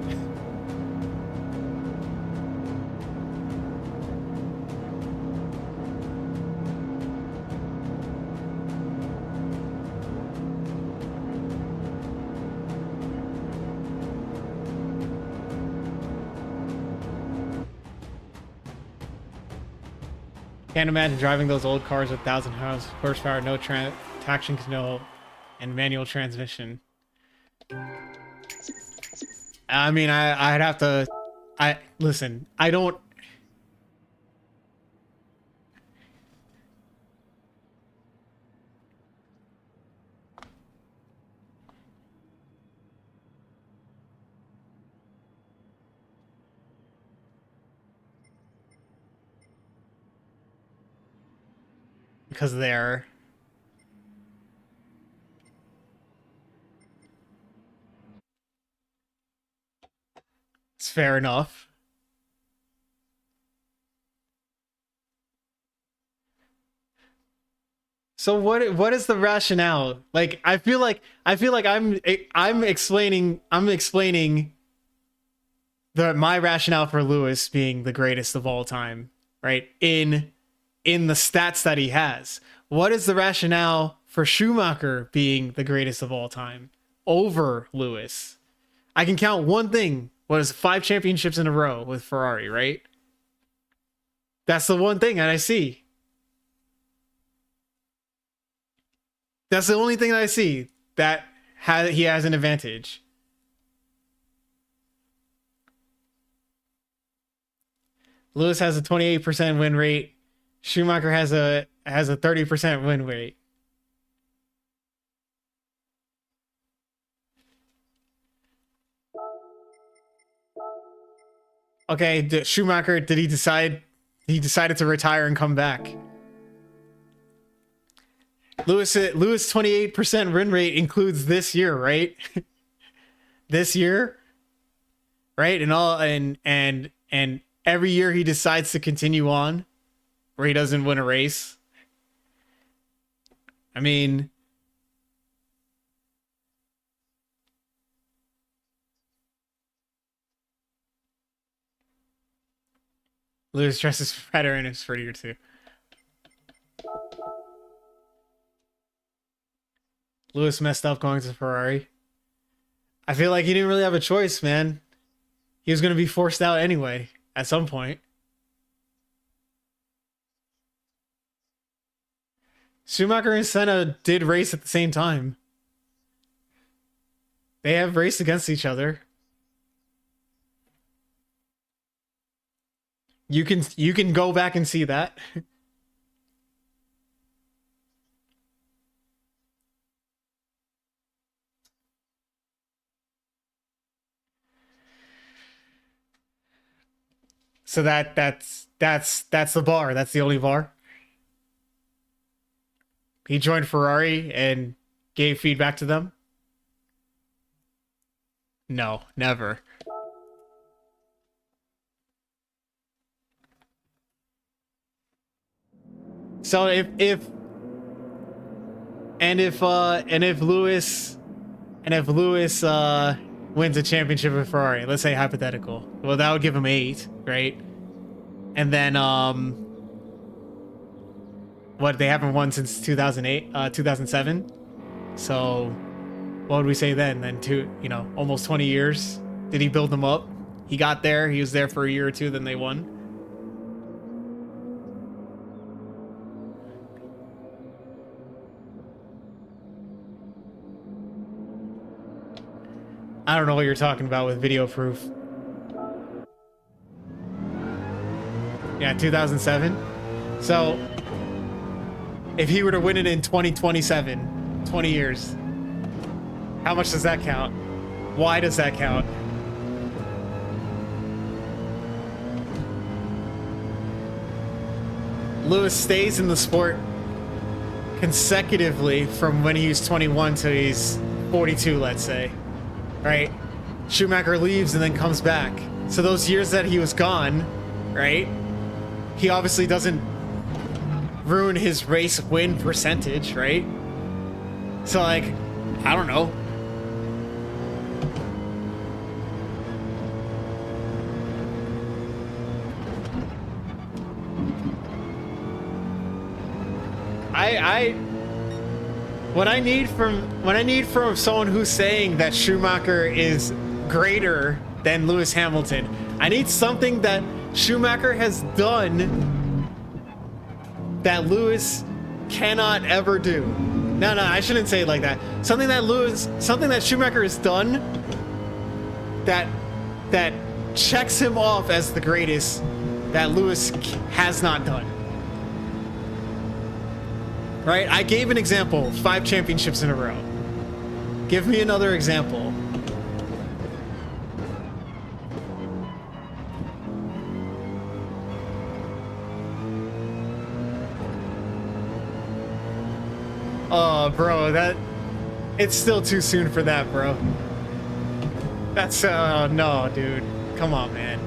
Speaker 1: Can't imagine driving those old cars with 1,000 horsepower, no traction control, and manual transmission. I mean, I'd have to. Listen. I don't. Because they're. It's fair enough. So what is the rationale? Like I feel like I'm explaining my rationale for Lewis being the greatest of all time, right? In the stats that he has. What is the rationale for Schumacher being the greatest of all time over Lewis? I can count one thing. What is 5 championships in a row with Ferrari, right? That's the one thing that I see. That's the only thing that I see. that he has an advantage. Lewis has a 28% win rate. Schumacher has a 30% win rate. Okay, Schumacher, did he decide? He decided to retire and come back. Lewis 28% win rate includes this year, right? This year, right? And every year he decides to continue on, where he doesn't win a race. I mean, Lewis dresses better and is prettier too. Lewis messed up going to Ferrari. I feel like he didn't really have a choice, man. He was going to be forced out anyway at some point. Schumacher and Senna did race at the same time. They have raced against each other. You can go back and see that. So that's the bar. That's the only bar. He joined Ferrari and gave feedback to them. No, never. So if Lewis wins a championship with Ferrari, let's say hypothetical. Well, that would give him 8, right? And then what, they haven't won since 2007. So what would we say then? Then almost 20 years. Did he build them up? He got there, he was there for a year or two, then they won. I don't know what you're talking about with video proof. Yeah, 2007. So, if he were to win it in 2027, 20 years, how much does that count? Why does that count? Lewis stays in the sport consecutively from when he's 21 to he's 42, let's say. Right? Schumacher leaves and then comes back. So those years that he was gone, right? He obviously doesn't ruin his race win percentage, right? So like, I don't know. What I need from someone who's saying that Schumacher is greater than Lewis Hamilton, I need something that Schumacher has done that Lewis cannot ever do. No, I shouldn't say it like that. Something that Schumacher has done that checks him off as the greatest that Lewis has not done. Right? I gave an example, 5 championships in a row. Give me another example. Oh, bro, it's still too soon for that, bro. That's, no, dude. Come on, man.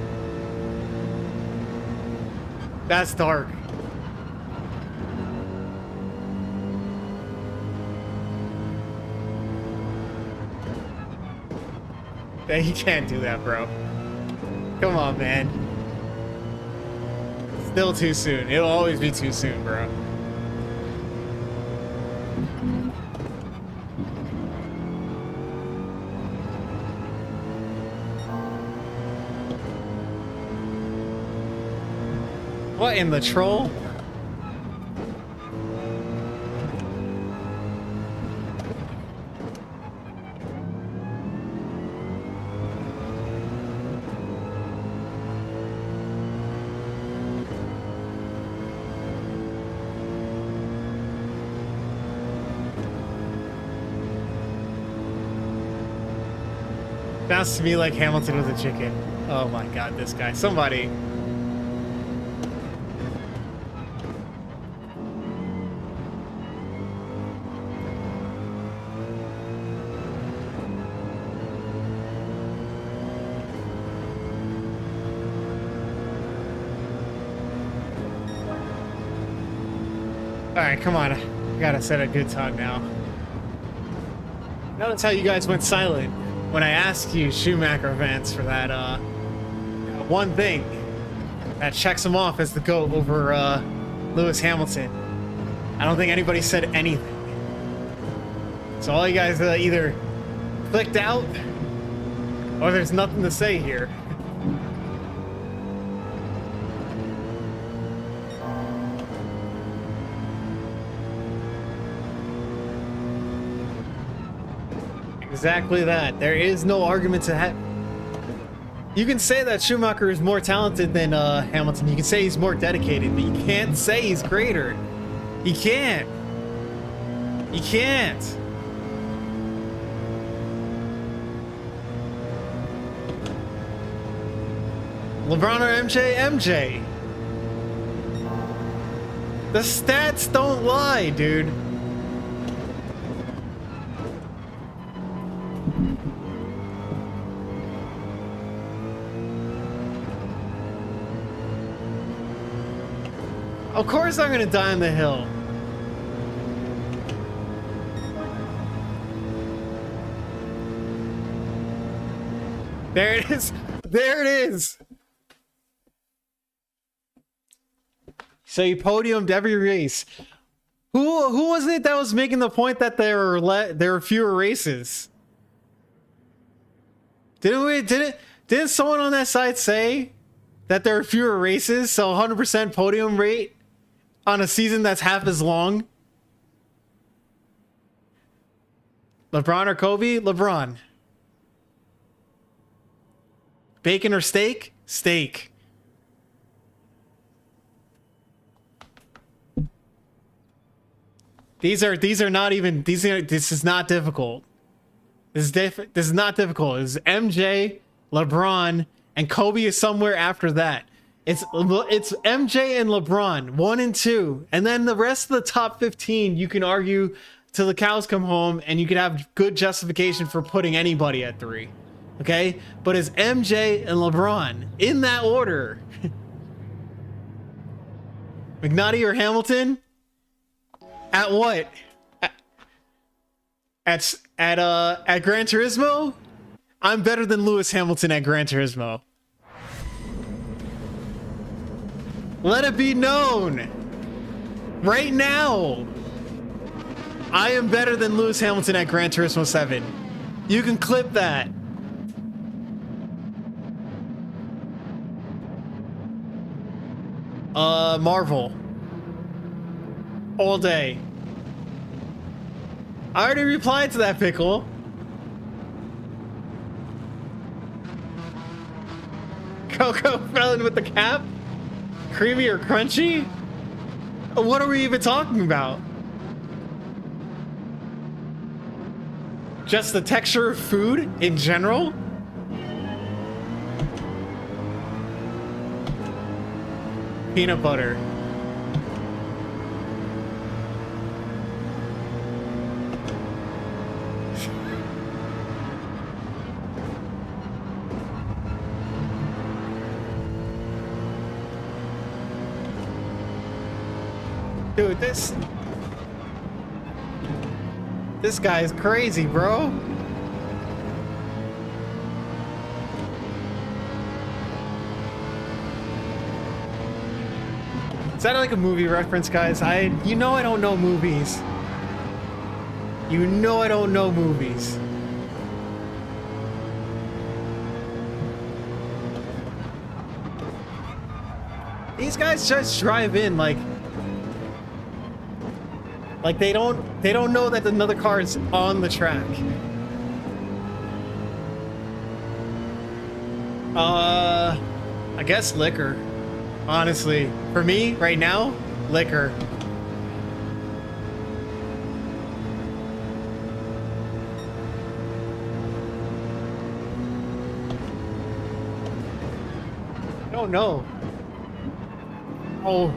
Speaker 1: That's dark. You can't do that, bro. Come on, man. Still too soon. It'll always be too soon, bro. What in the troll? Sounds to me like Hamilton was a chicken. Oh my god, this guy. Somebody. Alright, come on. I gotta set a good time now. Notice how you guys went silent when I asked you Schumacher fans for that, one thing that checks him off as the GOAT over, Lewis Hamilton. I don't think anybody said anything. So all you guys either clicked out or there's nothing to say here. Exactly that. There is no argument to have. You can say that Schumacher is more talented than Hamilton. You can say he's more dedicated, but you can't say he's greater. You can't. You can't. LeBron or MJ? MJ. The stats don't lie, dude. Of course I'm gonna die on the hill. There it is. There it is. So you podiumed every race. Who was it that was making the point that there were fewer races? Didn't someone on that side say that there are fewer races, so 100% podium rate on a season that's half as long? LeBron or Kobe? LeBron. Bacon or steak? Steak. This is not difficult. This is not difficult. It's MJ, LeBron, and Kobe is somewhere after that. It's MJ and LeBron, 1 and 2, and then the rest of the top 15 you can argue till the cows come home, and you can have good justification for putting anybody at 3. Okay, but it's MJ and LeBron in that order. McNulty or Hamilton? At what? At Gran Turismo? I'm better than Lewis Hamilton at Gran Turismo. Let it be known right now. I am better than Lewis Hamilton at Gran Turismo 7. You can clip that. Marvel. All day. I already replied to that, Pickle. Coco Felon with the cap? Creamy or crunchy? What are we even talking about? Just the texture of food in general? Peanut butter. Dude, this guy is crazy, bro. Is that like a movie reference, guys? You know I don't know movies. You know I don't know movies. These guys just drive in like they don't know that another car is on the track. I guess liquor. Honestly, for me right now, liquor. I don't know. Oh.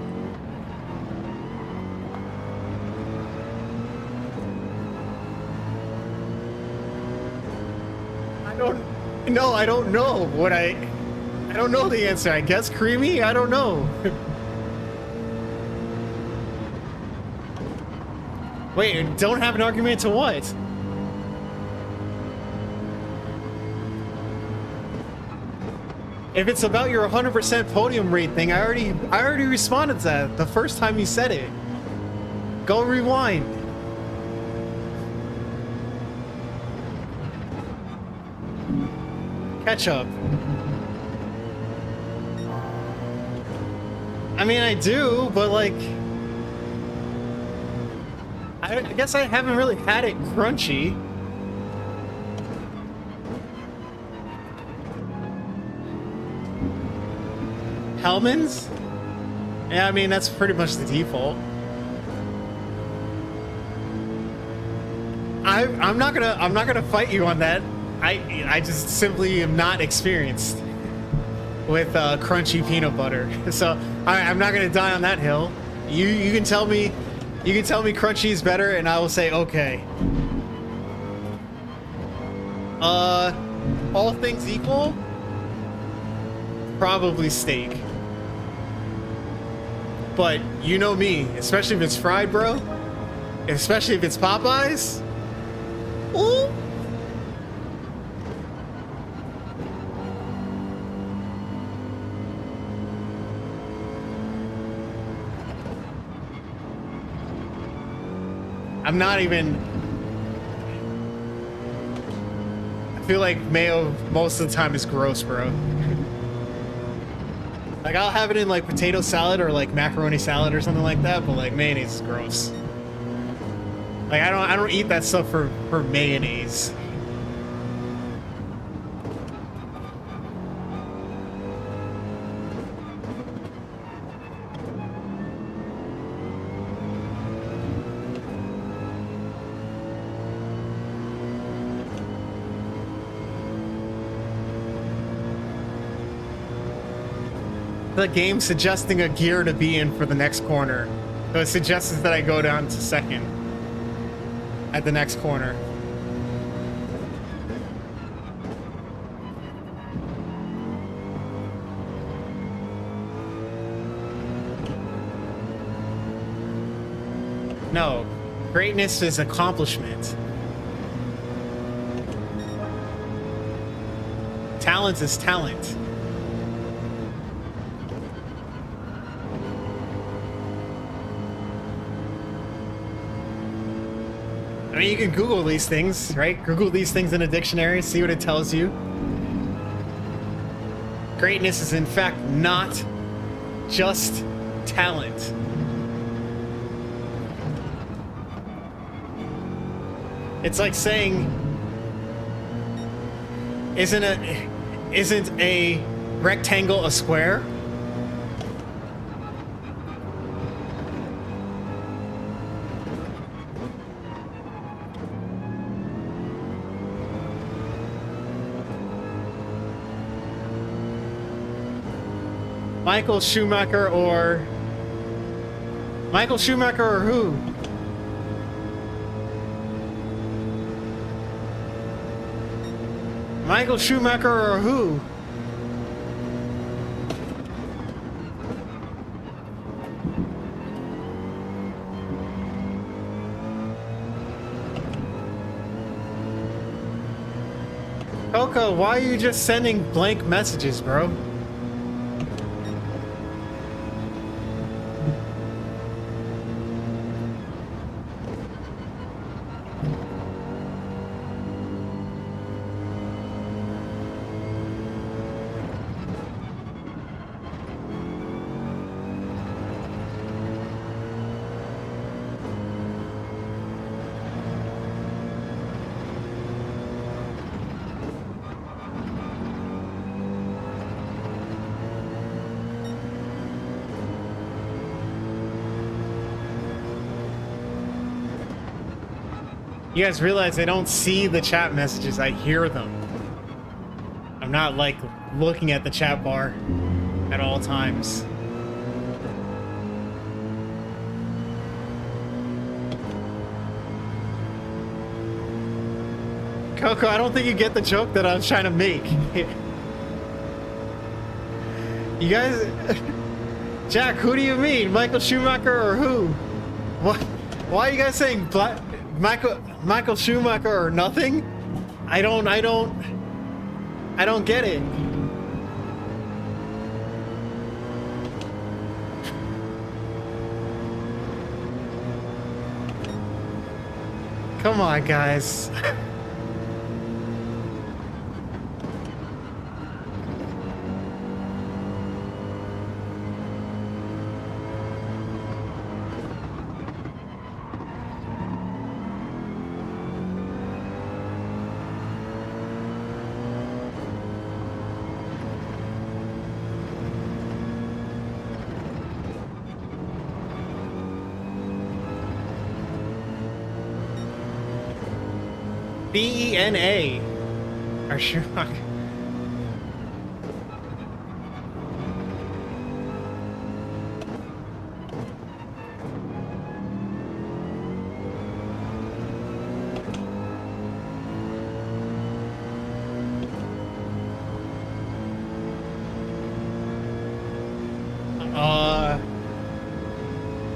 Speaker 1: I don't know what I don't know the answer. I guess creamy? I don't know. Wait, don't have an argument to what? If it's about your 100% podium rate thing, I already responded to that the first time you said it. Go rewind. Ketchup. I mean, I do, but like, I guess I haven't really had it crunchy. Hellman's? Yeah, I mean, that's pretty much the default. I'm not gonna fight you on that. I just simply am not experienced with crunchy peanut butter. So I'm not gonna die on that hill. You can tell me crunchy is better, and I will say okay. All things equal, probably steak. But you know me, especially if it's fried, bro. Especially if it's Popeyes. Ooh. I'm not even... I feel like mayo most of the time is gross, bro. Like, I'll have it in, like, potato salad or, like, macaroni salad or something like that, but, like, mayonnaise is gross. Like, I don't eat that stuff for mayonnaise. The game suggesting a gear to be in for the next corner. So it suggests that I go down to second at the next corner. No, greatness is accomplishment. Talent is talent. I mean, you can Google these things, right? Google these things in a dictionary, see what it tells you. Greatness is, in fact, not just talent. It's like saying, isn't a rectangle a square? Michael Schumacher or who? Michael Schumacher or who? Coco, why are you just sending blank messages, bro? You guys realize I don't see the chat messages, I hear them. I'm not like looking at the chat bar. at all times. Coco, I don't think you get the joke that I was trying to make. You guys... Jack, who do you mean? Michael Schumacher or who? What? Why are you guys saying Michael Schumacher or nothing? I don't get it. Come on, guys. B-E-N-A. Or Schumacher.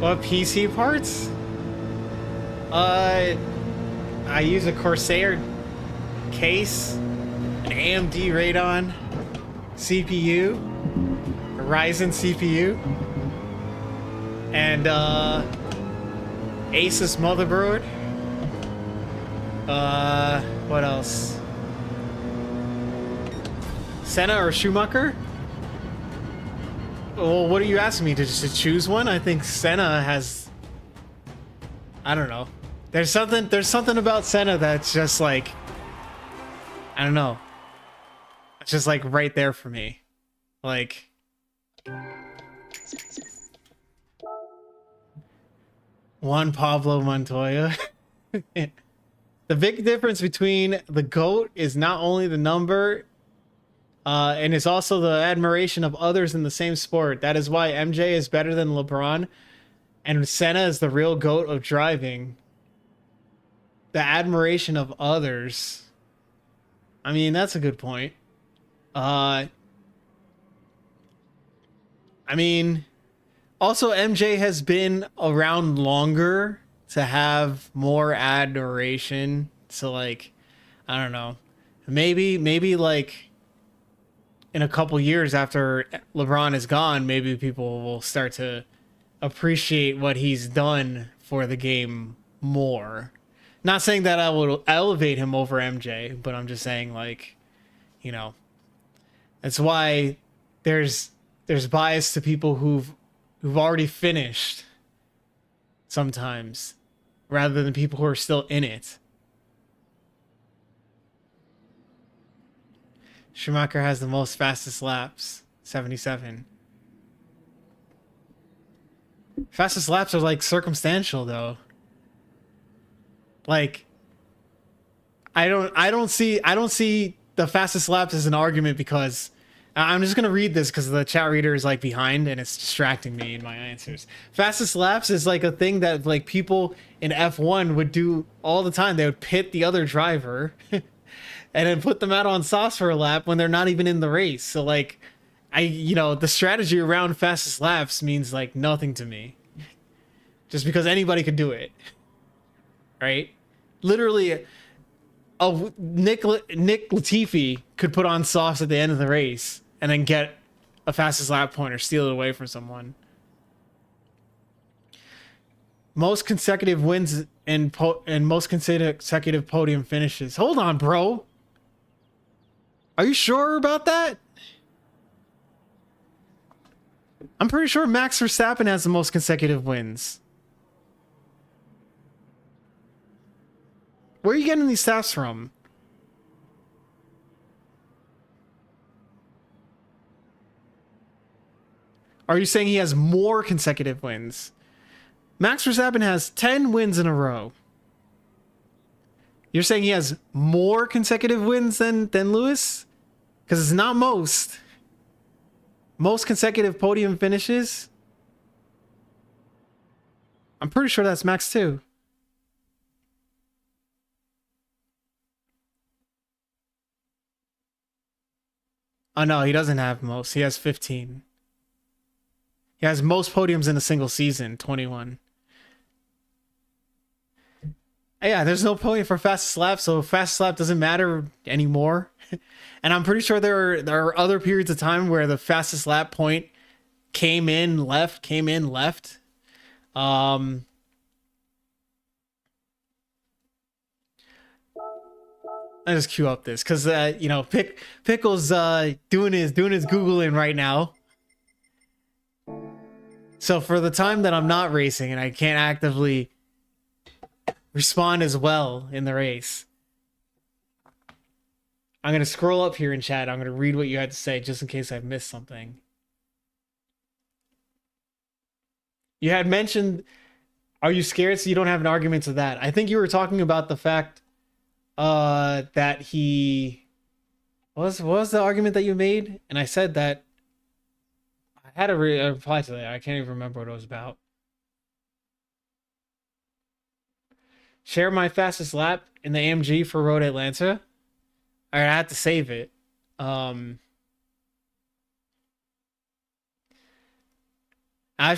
Speaker 1: What PC parts? I use a Corsair case, an AMD Radeon CPU, a Ryzen CPU, and Asus motherboard. What else? Senna or Schumacher? Well, what are you asking me to choose one? I think Senna has. I don't know. There's something about Senna that's just like, I don't know. It's just like right there for me. Like, Juan Pablo Montoya. The big difference between the GOAT is not only the number, and it's also the admiration of others in the same sport. That is why MJ is better than LeBron, and Senna is the real GOAT of driving. The admiration of others. I mean, that's a good point. I mean, also MJ has been around longer to have more adoration. So like, I don't know. Maybe like in a couple years after LeBron is gone, maybe people will start to appreciate what he's done for the game more. Not saying that I will elevate him over MJ, but I'm just saying, like, you know, that's why there's bias to people who've already finished sometimes, rather than people who are still in it. Schumacher has the most fastest laps, 77. Fastest laps are like circumstantial though. Like, I don't see the fastest laps as an argument, because I'm just gonna read this because the chat reader is like behind and it's distracting me in my answers. Fastest laps is like a thing that like people in F1 would do all the time. They would pit the other driver and then put them out on softs for a lap when they're not even in the race. So like, the strategy around fastest laps means like nothing to me, just because anybody could do it, right? Literally, Nick Latifi could put on softs at the end of the race and then get a fastest lap point or steal it away from someone. Most consecutive wins and most consecutive podium finishes. Hold on, bro. Are you sure about that? I'm pretty sure Max Verstappen has the most consecutive wins. Where are you getting these stats from? Are you saying he has more consecutive wins? Max Verstappen has 10 wins in a row. You're saying he has more consecutive wins than Lewis? Because it's not most. Most consecutive podium finishes. I'm pretty sure that's Max too. Oh no, he doesn't have most. He has 15. He has most podiums in a single season, 21. Yeah, there's no podium for fastest lap, so fastest lap doesn't matter anymore. And I'm pretty sure there are other periods of time where the fastest lap point came in, left. I just queue up this because Pickle's doing his Googling right now. So for the time that I'm not racing and I can't actively respond as well in the race, I'm gonna scroll up here in chat. I'm gonna read what you had to say just in case I've missed something. You had mentioned, are you scared so you don't have an argument to that? I think you were talking about the fact that he what was the argument that you made? And I said that I had a reply to that. I can't even remember what it was about. Share my fastest lap in the AMG for Road Atlanta. I had to save it. I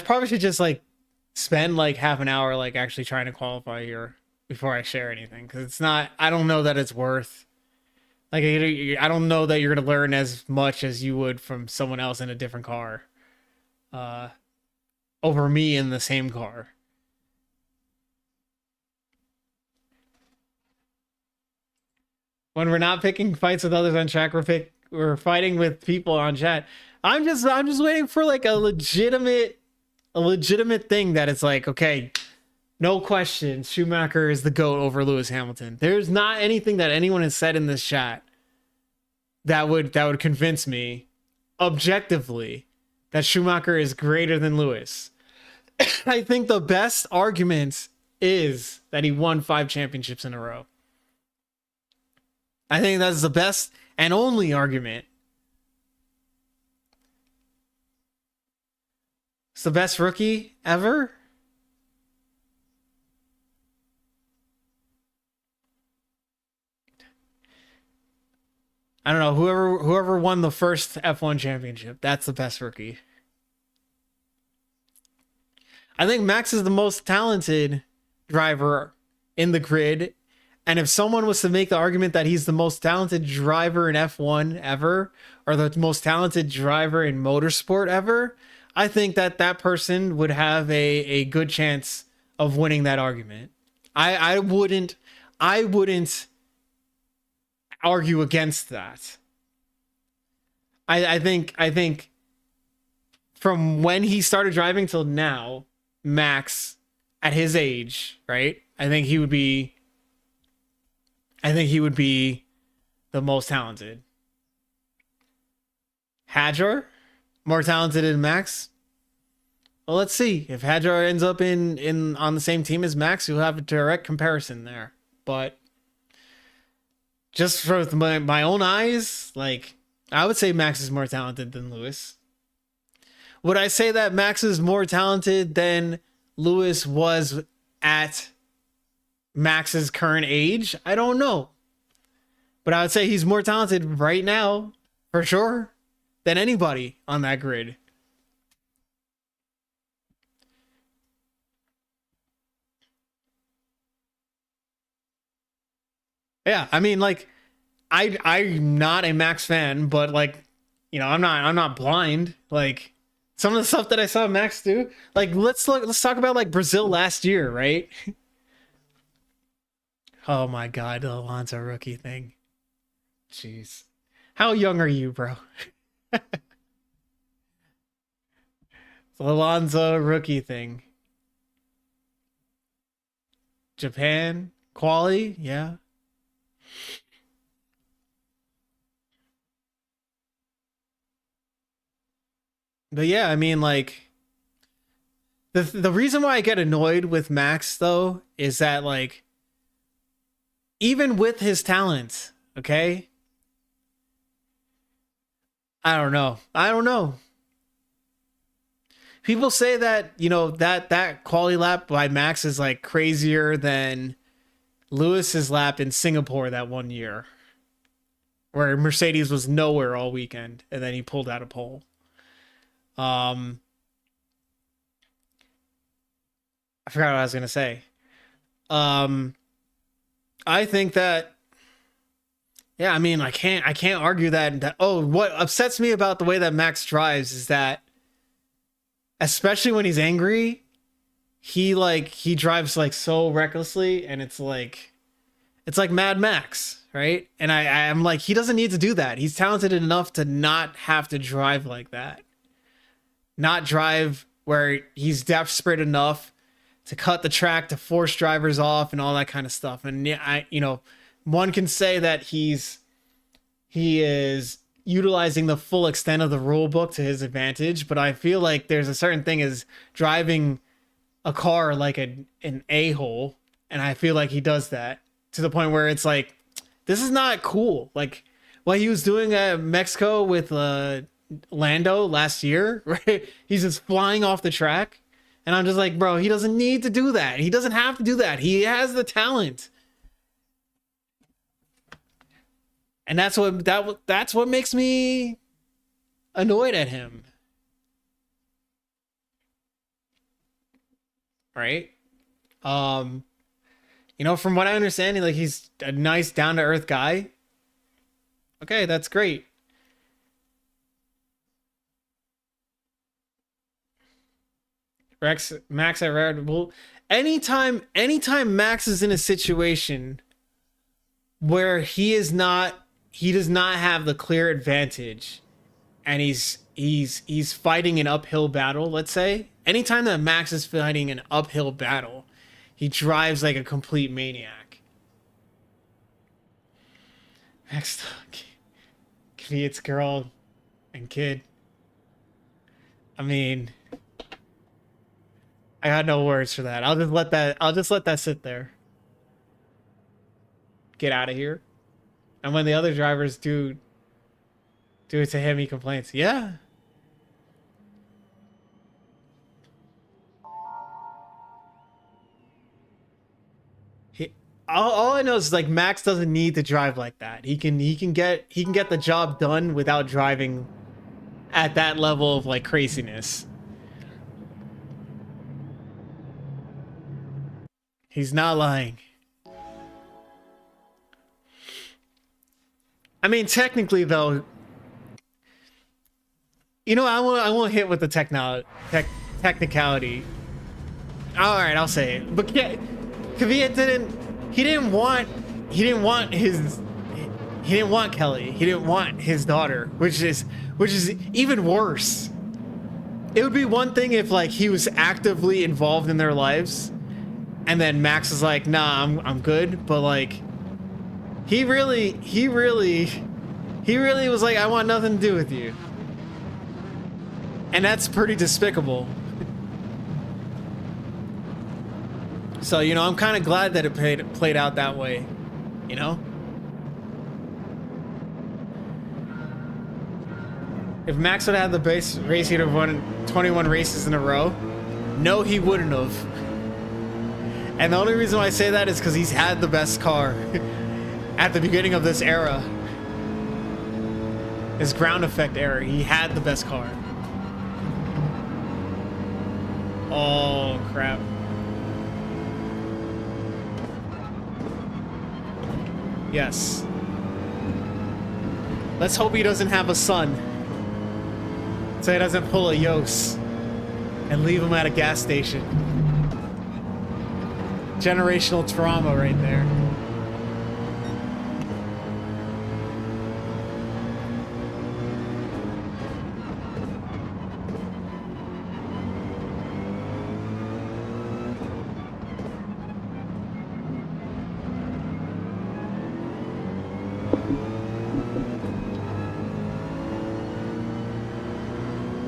Speaker 1: probably should just like spend like half an hour like actually trying to qualify here before I share anything, because it's not. I don't know that it's worth. Like I don't know that you're gonna learn as much as you would from someone else in a different car, over me in the same car. When we're not picking fights with others on track, we're fighting with people on chat. I'm just waiting for like a legitimate thing that it's like, okay, no question, Schumacher is the GOAT over Lewis Hamilton. There's not anything that anyone has said in this chat that would convince me objectively that Schumacher is greater than Lewis. I think the best argument is that he won 5 championships in a row. I think that's the best and only argument. It's the best rookie ever. I don't know, whoever won the first F1 championship, that's the best rookie. I think Max is the most talented driver in the grid. And if someone was to make the argument that he's the most talented driver in F1 ever, or the most talented driver in motorsport ever, I think that that person would have a good chance of winning that argument. I wouldn't argue against that. I think from when he started driving till now, Max at his age, right? I think he would be the most talented. Hadjar, more talented than Max? Well, let's see. If Hadjar ends up in on the same team as Max, you'll have a direct comparison there. But just for my own eyes, like, I would say Max is more talented than Lewis. Would I say that Max is more talented than Lewis was at Max's current age? I don't know. But I would say he's more talented right now, for sure, than anybody on that grid. Yeah, I mean, like, I'm not a Max fan, but like, I'm not blind. Like, some of the stuff that I saw Max do, like, let's talk about like Brazil last year, right? Oh my God, the Alonso rookie thing. Jeez, how young are you, bro? The Alonso rookie thing. Japan quali, yeah. But yeah, I mean, like, the reason why I get annoyed with Max though is that, like, even with his talent, okay, I don't know. people say that, you know, that quality lap by Max is like crazier than Lewis's lap in Singapore that one year, where Mercedes was nowhere all weekend and then he pulled out a pole. I forgot what I was gonna say. I think that, yeah, I mean, I can't argue that. Oh, what upsets me about the way that Max drives is that, especially when he's angry, he drives like so recklessly, and it's like Mad Max, right? And I'm like, he doesn't need to do that. He's talented enough to not have to drive like that. Not drive where he's desperate enough to cut the track, to force drivers off and all that kind of stuff. And yeah, one can say that he is utilizing the full extent of the rule book to his advantage, but I feel like there's a certain thing as driving a car like an a-hole, and I feel like he does that to the point where it's like, this is not cool. Like what he was doing at Mexico with Lando last year, right? He's just flying off the track. And I'm just like, bro, he doesn't need to do that. He doesn't have to do that. He has the talent. And that's what makes me annoyed at him. Right? From what I understand, like, he's a nice down-to-earth guy. Okay, that's great. Max at Red Bull. Anytime Max is in a situation where he does not have the clear advantage, and he's fighting an uphill battle, let's say. Anytime that Max is fighting an uphill battle, he drives like a complete maniac. Next, Kvyat's girl and kid. I mean, I got no words for that. I'll just let that sit there. Get out of here. And when the other drivers do it to him, he complains. Yeah. All I know is, like, Max doesn't need to drive like that. He can get the job done without driving at that level of like craziness. He's not lying. I mean, technically, though, I won't hit with the technicality. All right, I'll say it. But Kvyat didn't want Kelly. He didn't want his daughter, which is even worse. It would be one thing if, like, he was actively involved in their lives, and then Max is like, nah, I'm good. But, like, he really was like, I want nothing to do with you. And that's pretty despicable. So, I'm kind of glad that it played out that way, If Max would have had the base race, he'd have won 21 races in a row. No, he wouldn't have. And the only reason why I say that is because he's had the best car at the beginning of this era. His ground effect era. He had the best car. Oh, crap. Yes. Let's hope he doesn't have a son, so he doesn't pull a Yos and leave him at a gas station. Generational trauma right there.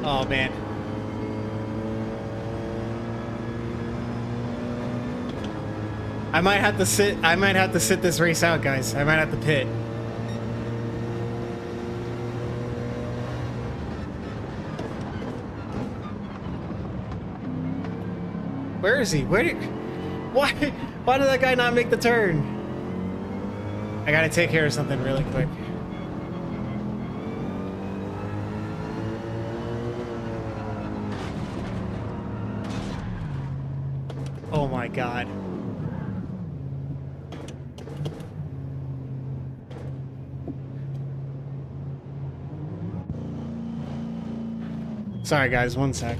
Speaker 1: Oh, man. I might have to sit this race out, guys. I might have to pit. Where is he? Why did that guy not make the turn? I gotta take care of something really quick. Oh my God. Sorry guys, one sec.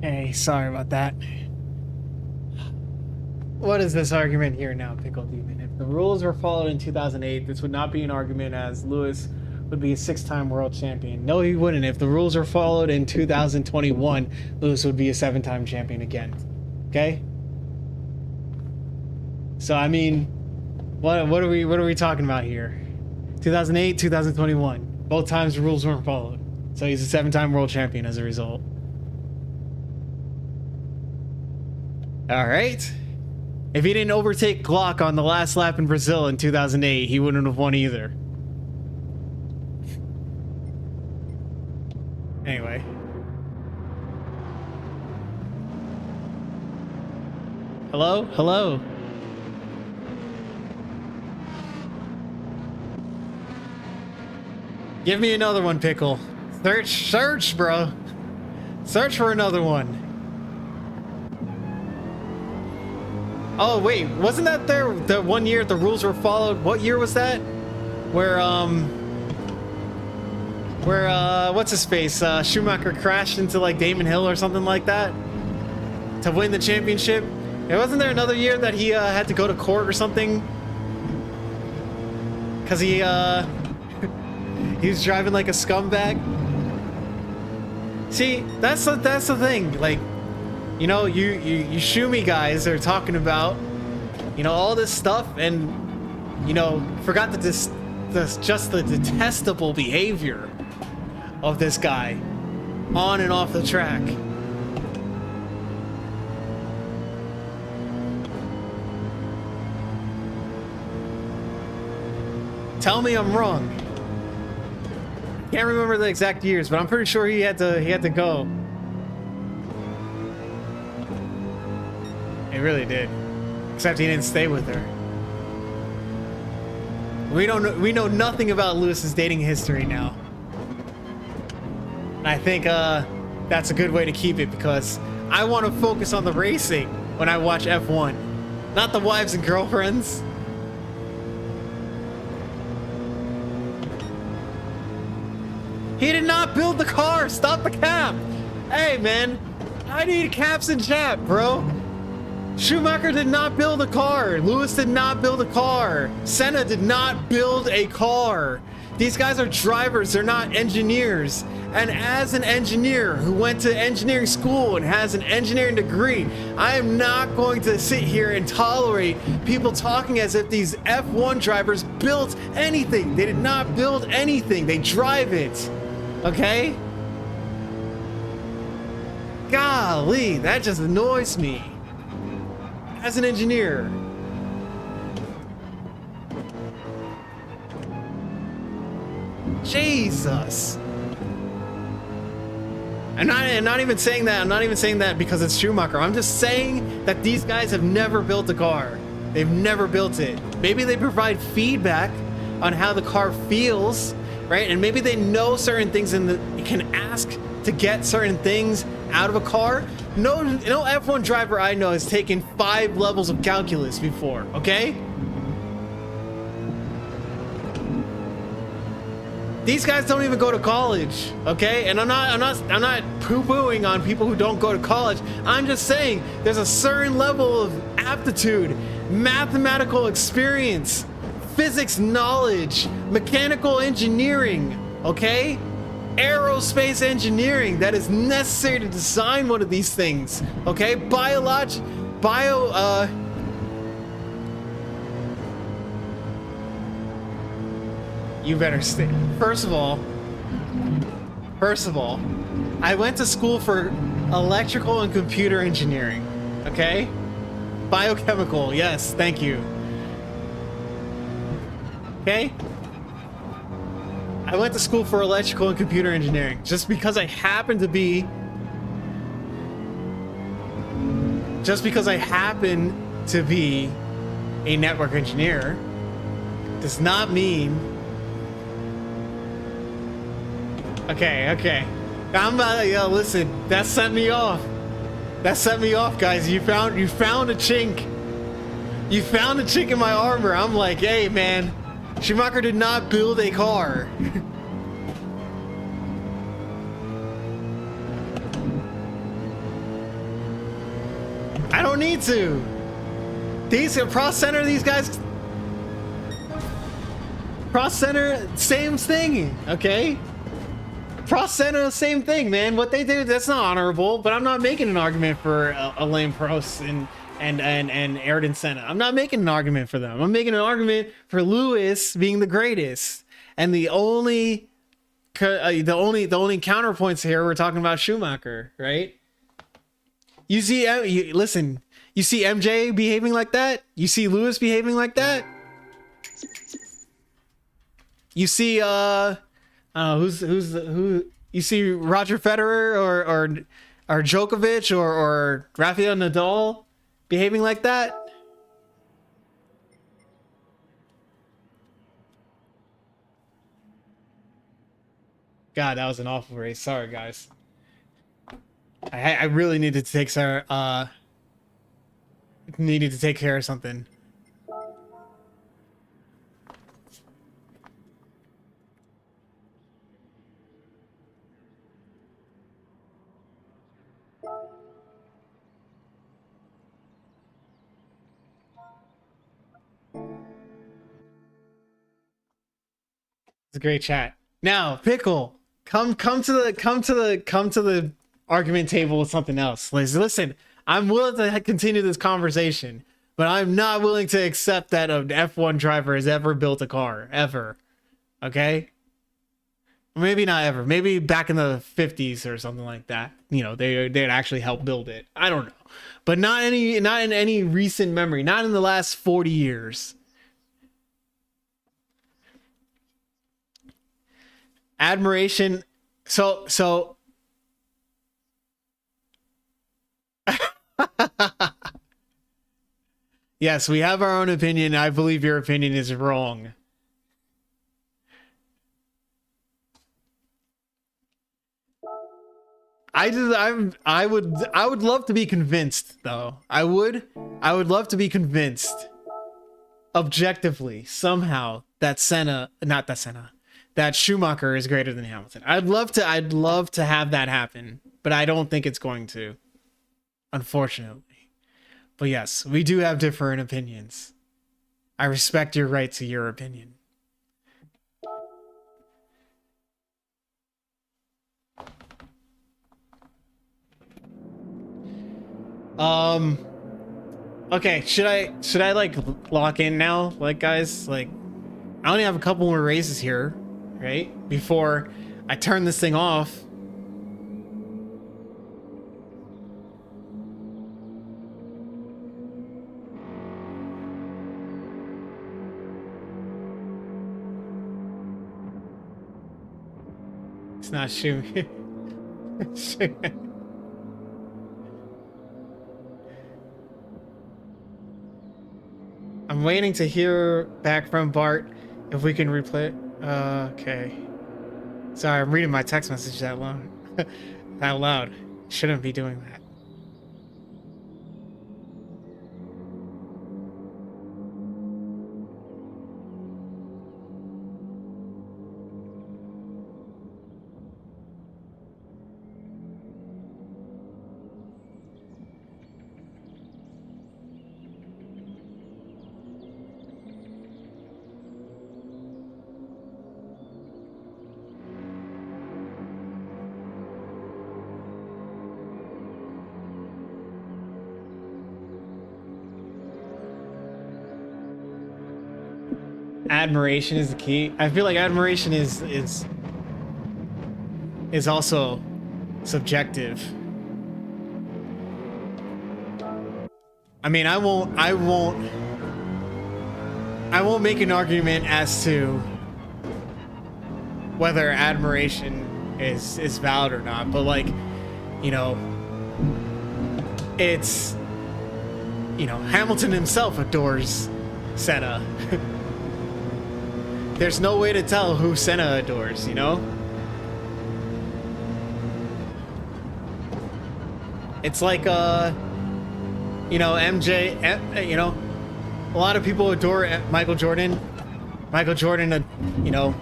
Speaker 1: Hey, sorry about that. What is this argument here now, Pickle Demon? If the rules were followed in 2008, this would not be an argument, as Lewis would be a 6-time world champion. No, he wouldn't. If the rules were followed in 2021, Lewis would be a 7-time champion again. Okay? So I mean, what are we talking about here? 2008, 2021. Both times the rules weren't followed. So he's a 7-time world champion as a result. All right. If he didn't overtake Glock on the last lap in Brazil in 2008, he wouldn't have won either. Anyway. Hello? Hello? Give me another one, Pickle. Search, bro. Search for another one. Oh wait, wasn't that there the one year the rules were followed? What year was that? Where what's his face? Schumacher crashed into like Damon Hill or something like that to win the championship. And wasn't there another year that he had to go to court or something? Cause he he was driving like a scumbag. See, that's the thing. Like, you know, you Shumi guys are talking about, you know, all this stuff, and you know, forgot that just the detestable behavior of this guy on and off the track. Tell me I'm wrong. Can't remember the exact years, but I'm pretty sure he had to go. He really did. Except he didn't stay with her. We know nothing about Lewis's dating history now. And I think that's a good way to keep it, because I want to focus on the racing when I watch F1, not the wives and girlfriends. He did not build the car. Stop the cap. Hey, man. I need caps in chat, bro. Schumacher did not build a car. Lewis did not build a car. Senna did not build a car. These guys are drivers. They're not engineers. And as an engineer who went to engineering school and has an engineering degree, I am not going to sit here and tolerate people talking as if these F1 drivers built anything. They did not build anything. They drive it. Okay? Golly, that just annoys me. As an engineer. Jesus. I'm not even saying that. I'm not even saying that because it's Schumacher. I'm just saying that these guys have never built a car. They've never built it. Maybe they provide feedback on how the car feels, right? And maybe they know certain things and can ask to get certain things out of a car. No F1 driver I know has taken 5 levels of calculus before, okay? These guys don't even go to college, okay? And I'm not poo-pooing on people who don't go to college. I'm just saying there's a certain level of aptitude, mathematical experience, physics knowledge, mechanical engineering, okay? Aerospace engineering that is necessary to design one of these things, okay? You better stay. First of all, I went to school for electrical and computer engineering, okay? Biochemical, yes, thank you. Okay? I went to school for electrical and computer engineering. Just because I happen to be a network engineer does not mean. Okay. Listen, that set me off. That set me off, guys. You found a chink. You found a chink in my armor. I'm like, hey, man. Schumacher did not build a car. I don't need to. These Pro Center, these guys. Pro Center, same thing, okay? Pro Center, same thing, man. What they do, that's not honorable. But I'm not making an argument for Alain Prost and Ayrton Senna. I'm not making an argument for them. I'm making an argument for Lewis being the greatest. And the only counterpoints here, we're talking about Schumacher, right? You see, listen. You see MJ behaving like that. You see Lewis behaving like that. You see, who? You see Roger Federer or Djokovic or Rafael Nadal behaving like that? God, that was an awful race. Sorry, guys. I really needed to take care of something. It's a great chat. Now, Pickle, come to the argument table with something else. Listen, I'm willing to continue this conversation, but I'm not willing to accept that an F1 driver has ever built a car ever. Okay? Maybe not ever. Maybe back in the 50s or something like that. You know, they'd actually help build it. I don't know. But not in any recent memory. Not in the last 40 years. Admiration. So yes, we have our own opinion. I believe your opinion is wrong. I would love to be convinced though. I would love to be convinced objectively somehow that that Schumacher is greater than Hamilton. I'd love to have that happen, but I don't think it's going to, unfortunately. But yes, we do have different opinions. I respect your right to your opinion. Okay, should I like lock in now? Like, guys, like I only have a couple more races here, right? Before I turn this thing off. It's not shooting. I'm waiting to hear back from Bart if we can replay it. Okay. Sorry, I'm reading my text message that loud. That loud. Shouldn't be doing that. Admiration is the key. I feel like admiration is also subjective. I mean, I won't make an argument as to whether admiration is valid or not, but like, you know, it's, you know, Hamilton himself adores Senna. There's no way to tell who Senna adores, you know? It's like, you know, MJ, you know, a lot of people adore Michael Jordan. Michael Jordan, you know,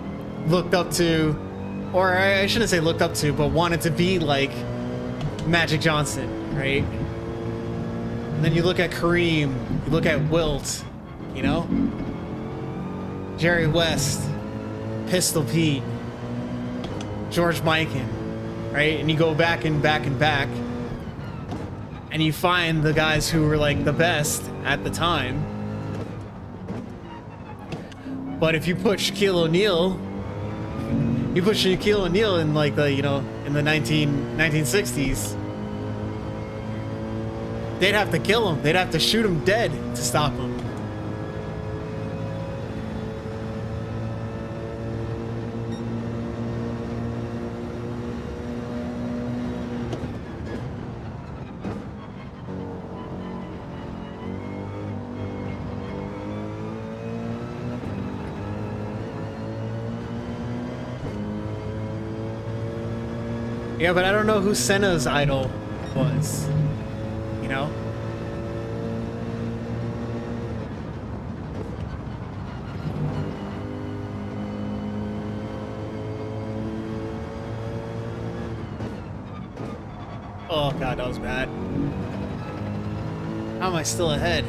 Speaker 1: looked up to, or I shouldn't say looked up to, but wanted to be like Magic Johnson, right? And then you look at Kareem, you look at Wilt, you know? Jerry West, Pistol Pete, George Mikan, right? And you go back and back and back, and you find the guys who were like the best at the time. But if you put Shaquille O'Neal, in like the, you know, in the 1960s, they'd have to kill him. They'd have to shoot him dead to stop him. Yeah, but I don't know who Senna's idol was, you know? Oh god, that was bad. How am I still ahead?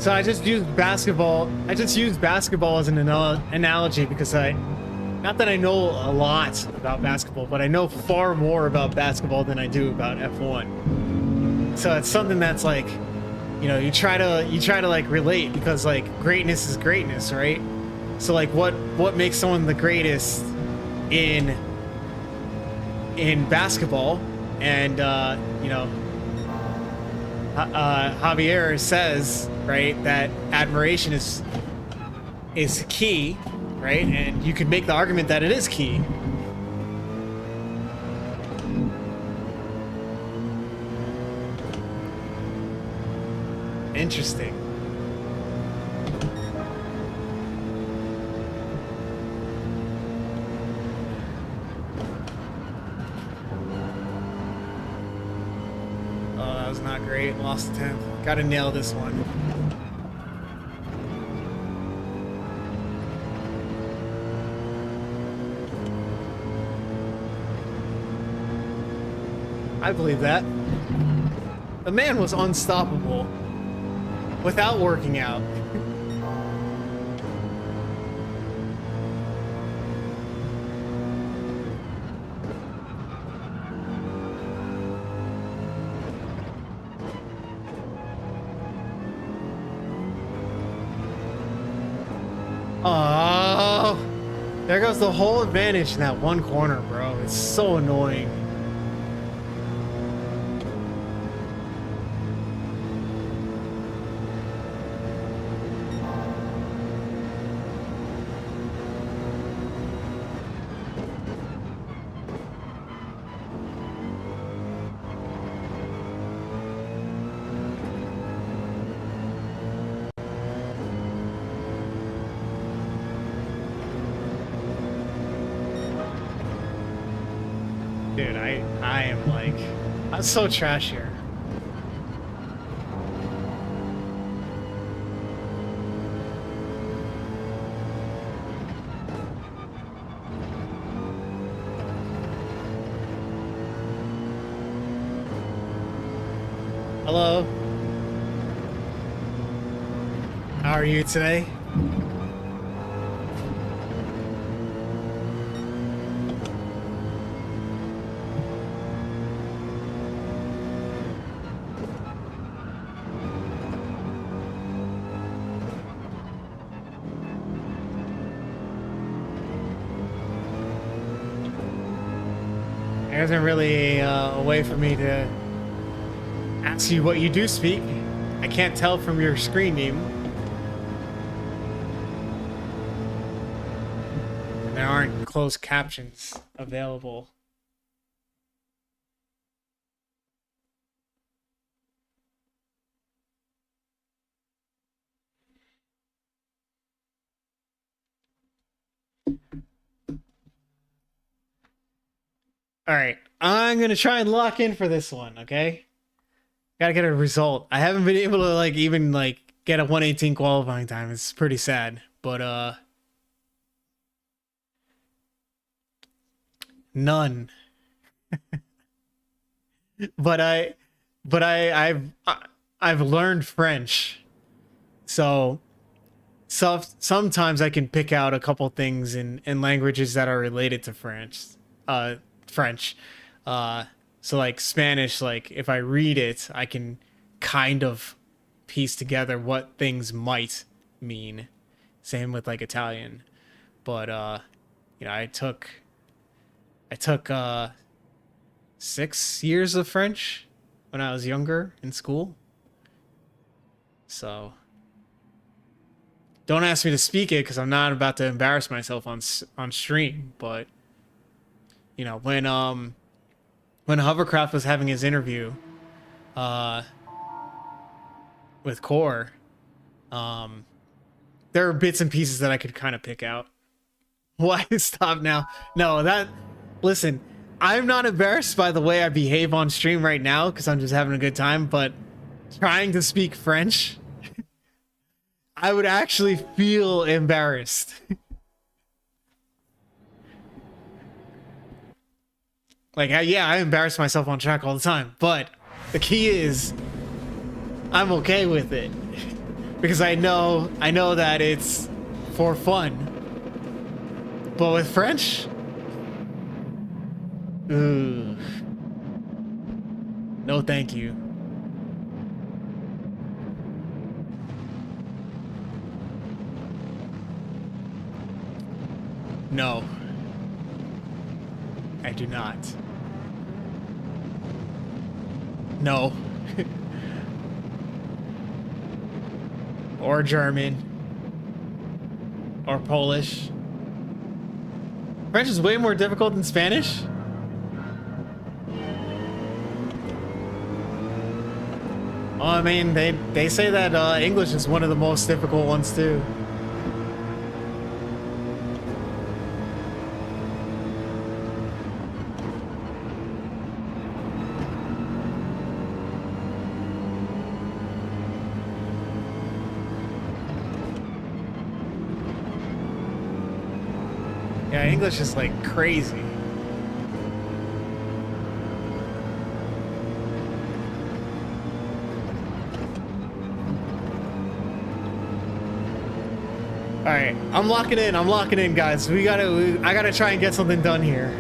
Speaker 1: So I just used basketball. I just used basketball as an analogy because not that I know a lot about basketball, but I know far more about basketball than I do about F1. So it's something that's like, you know, you try to like relate, because like greatness is greatness, right? So like what makes someone the greatest in basketball? And you know, Javier says, right, that admiration is key, right? And you could make the argument that it is key. Interesting. Oh, that was not great. Lost the 10th. Gotta nail this one. I believe that. The man was unstoppable without working out. Oh, there goes the whole advantage in that one corner, bro. It's so annoying. Dude, I am like, I'm so trash here. Hello. How are you today? There isn't really a way for me to ask you what you do speak. I can't tell from your screen name. And there aren't closed captions available. All right, I'm gonna try and lock in for this one, okay? Gotta get a result. I haven't been able to like even like get a 118 qualifying time. It's pretty sad, but none. But I've learned French, so sometimes I can pick out a couple things in languages that are related to French. So like Spanish, like if I read it, I can kind of piece together what things might mean. Same with like Italian. But you know, I took 6 years of French when I was younger in school. So don't ask me to speak it because I'm not about to embarrass myself on stream, but you know, when Hovercraft was having his interview with Core, there are bits and pieces that I could kind of pick out. Why stop now? No, listen, I'm not embarrassed by the way I behave on stream right now because I'm just having a good time, but trying to speak French, I would actually feel embarrassed. Like, yeah, I embarrass myself on track all the time, but the key is I'm okay with it because I know that it's for fun. But with French, ooh, no thank you. No, I do not. No. Or German. Or Polish. French is way more difficult than Spanish? Well, I mean, they say that English is one of the most difficult ones too. Yeah, English is like crazy. All right, I'm locking in, guys. I gotta try and get something done here.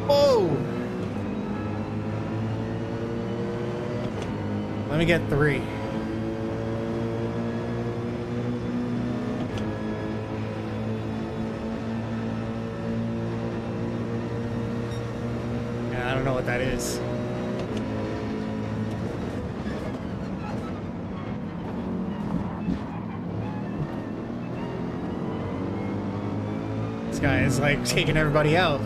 Speaker 1: Oh! Let me get 3. Yeah, I don't know what that is. This guy is like taking everybody out.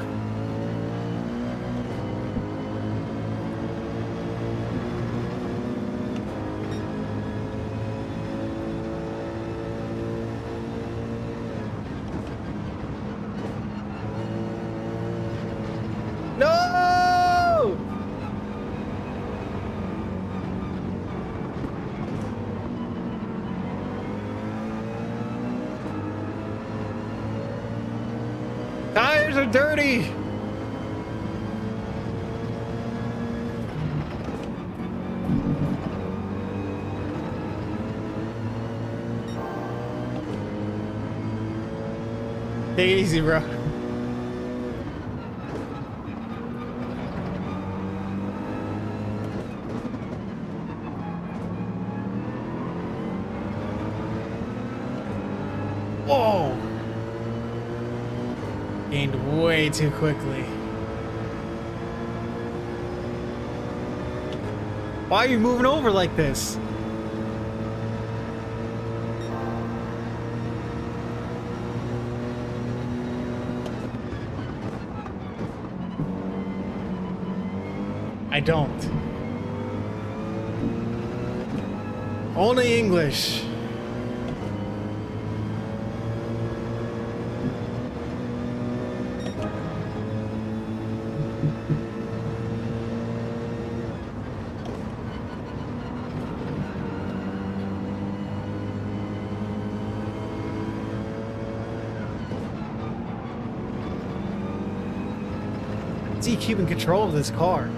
Speaker 1: No! Tires are dirty. Take it easy, bro. Whoa! Gained way too quickly. Why are you moving over like this? I don't. Only English. Is he keeping control of this car?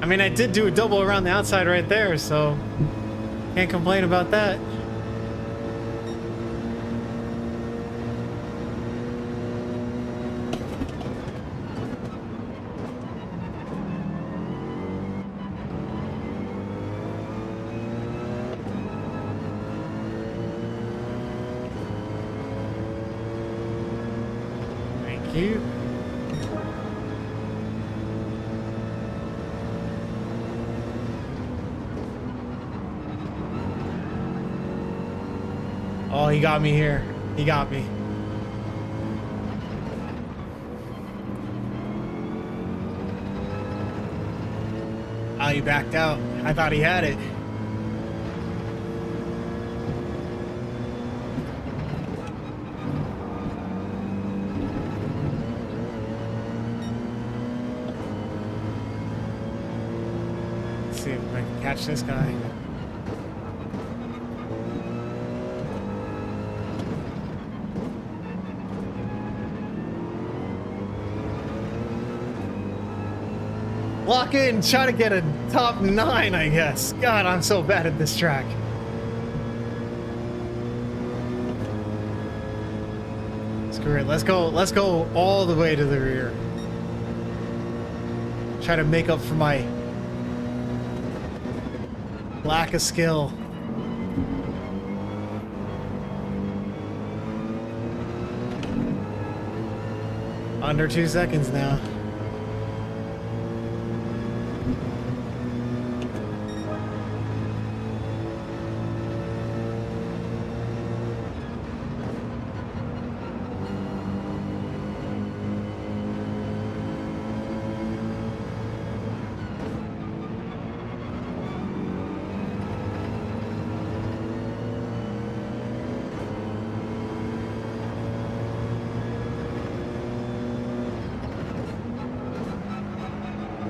Speaker 1: I mean, I did do a double around the outside right there, so can't complain about that. Thank you. Oh, he got me here. He got me. Oh, he backed out. I thought he had it. Let's see if I can catch this guy. Lock in, try to get a top 9, I guess. God, I'm so bad at this track. Screw it, let's go all the way to the rear. Try to make up for my lack of skill. Under 2 seconds now.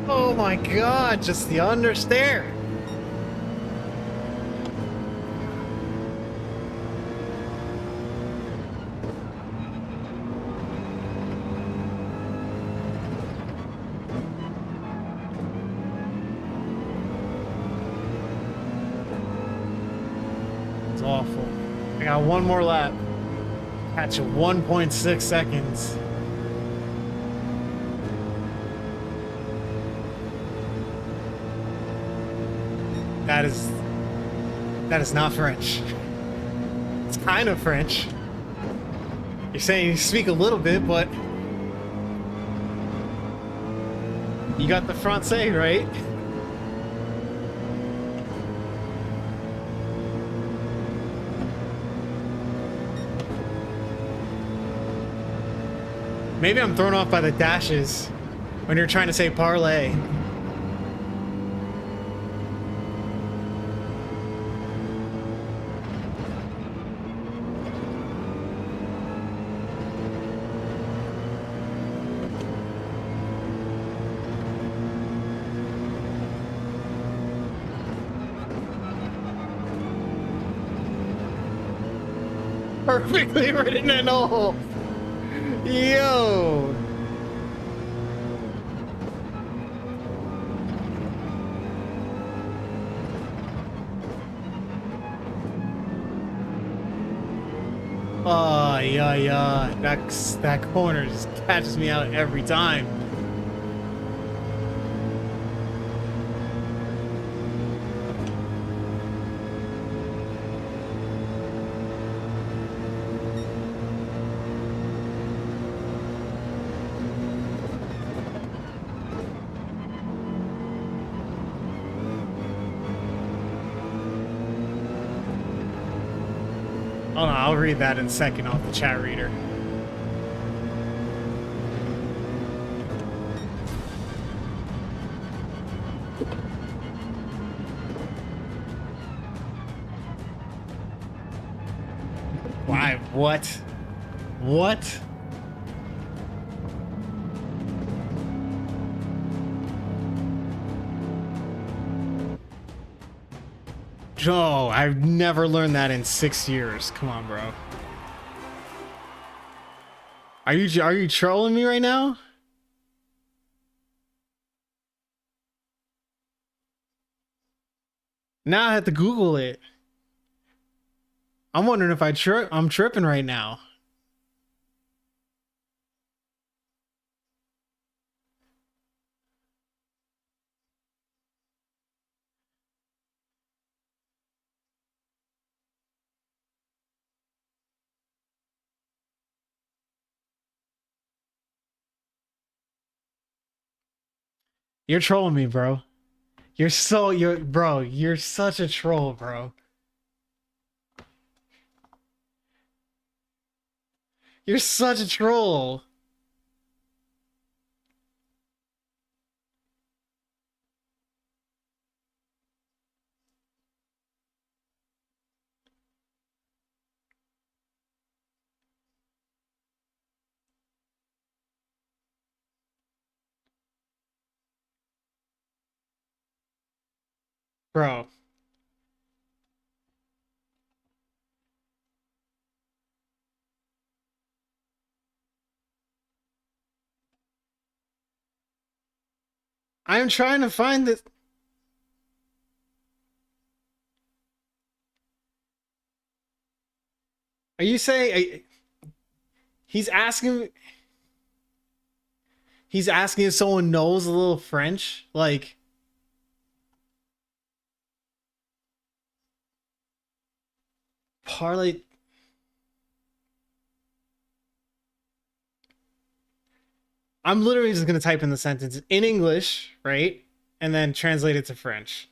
Speaker 1: Oh my god, just the understeer. It's awful. I got one more lap. Catch 1.6 seconds. That is not French. It's kind of French. You're saying you speak a little bit, but you got the Francais, right? Maybe I'm thrown off by the dashes when you're trying to say parlay. Perfectly written and all. Yo. Oh, yeah. That corner just catches me out every time. Oh no, I'll read that in a second off the chat reader. Why? What? What? Joe, I've never learned that in 6 years. Come on, bro. Are you trolling me right now? Now I have to Google it. I'm wondering if I'm tripping right now. You're trolling me, bro. You're such a troll, bro. You're such a troll. Bro. I'm trying to find this. Are you saying he's asking if someone knows a little French? Like parlay. I'm literally just gonna type in the sentence in English, right? And then translate it to French.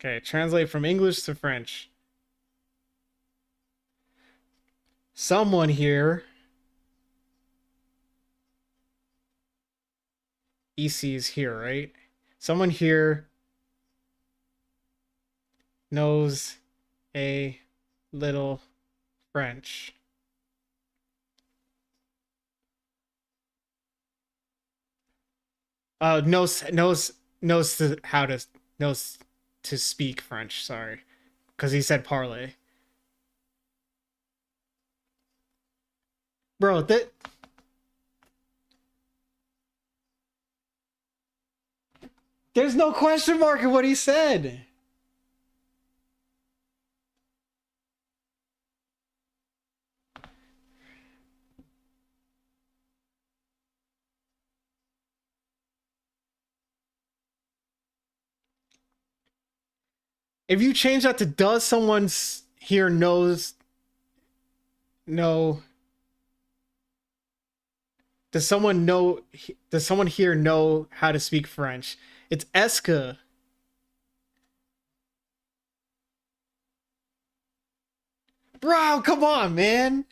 Speaker 1: Okay, translate from English to French. Someone here. EC is here, right? Someone here knows a little French. Knows knows to speak French. Sorry, because he said parler. Bro, there's no question mark in what he said. If you change that to does someone's here knows no does someone know does someone here know how to speak French? It's Eska. Bro, come on, man.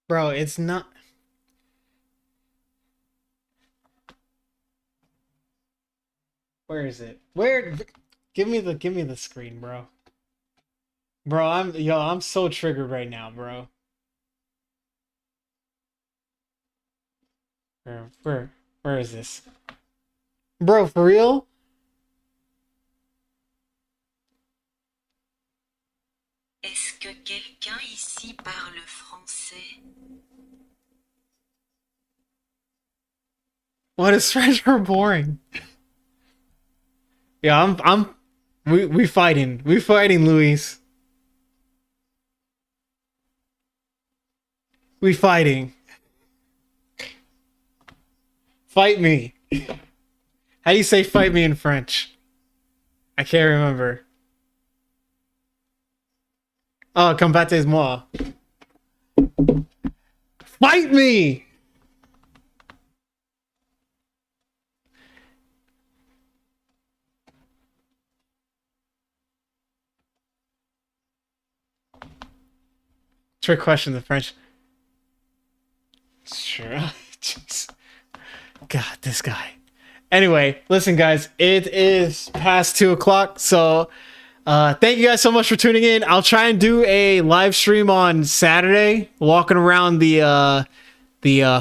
Speaker 1: Bro, it's not. Where is it? Where? Give me the screen, bro. Bro, I'm so triggered right now, bro. Where is this? Bro, for real?
Speaker 3: Est-ce que quelqu'un ici parle français?
Speaker 1: What is French for boring? Yeah, we fighting. We fighting, Luis. We fighting. Fight me. How do you say fight me in French? I can't remember. Oh, combattez-moi. Fight me! Trick question, the French. Sure. Jeez. God, this guy. Anyway, listen, guys, it is past 2 o'clock, so thank you guys so much for tuning in. I'll try and do a live stream on Saturday, walking around the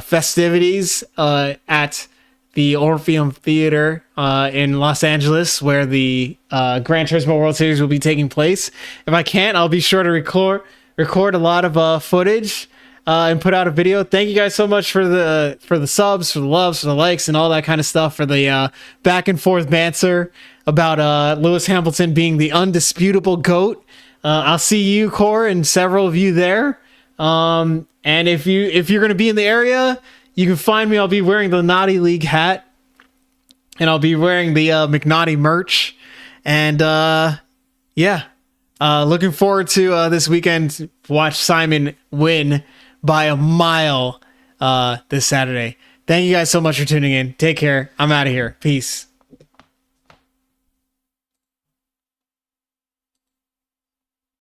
Speaker 1: festivities at the Orpheum Theater in Los Angeles, where the Gran Turismo World Series will be taking place. If I can't, I'll be sure to record a lot of footage and put out a video. Thank you guys so much for the subs, for the loves, for the likes, and all that kind of stuff, for the back and forth banter about Lewis Hamilton being the undisputable GOAT. I'll see you, Core, and several of you there. And if you're gonna be in the area, you can find me. I'll be wearing the Naughty League hat, and I'll be wearing the McNaughty merch. And yeah, looking forward to this weekend to watch Simon win by a mile this Saturday. Thank you guys so much for tuning in. Take care. I'm out of here. Peace.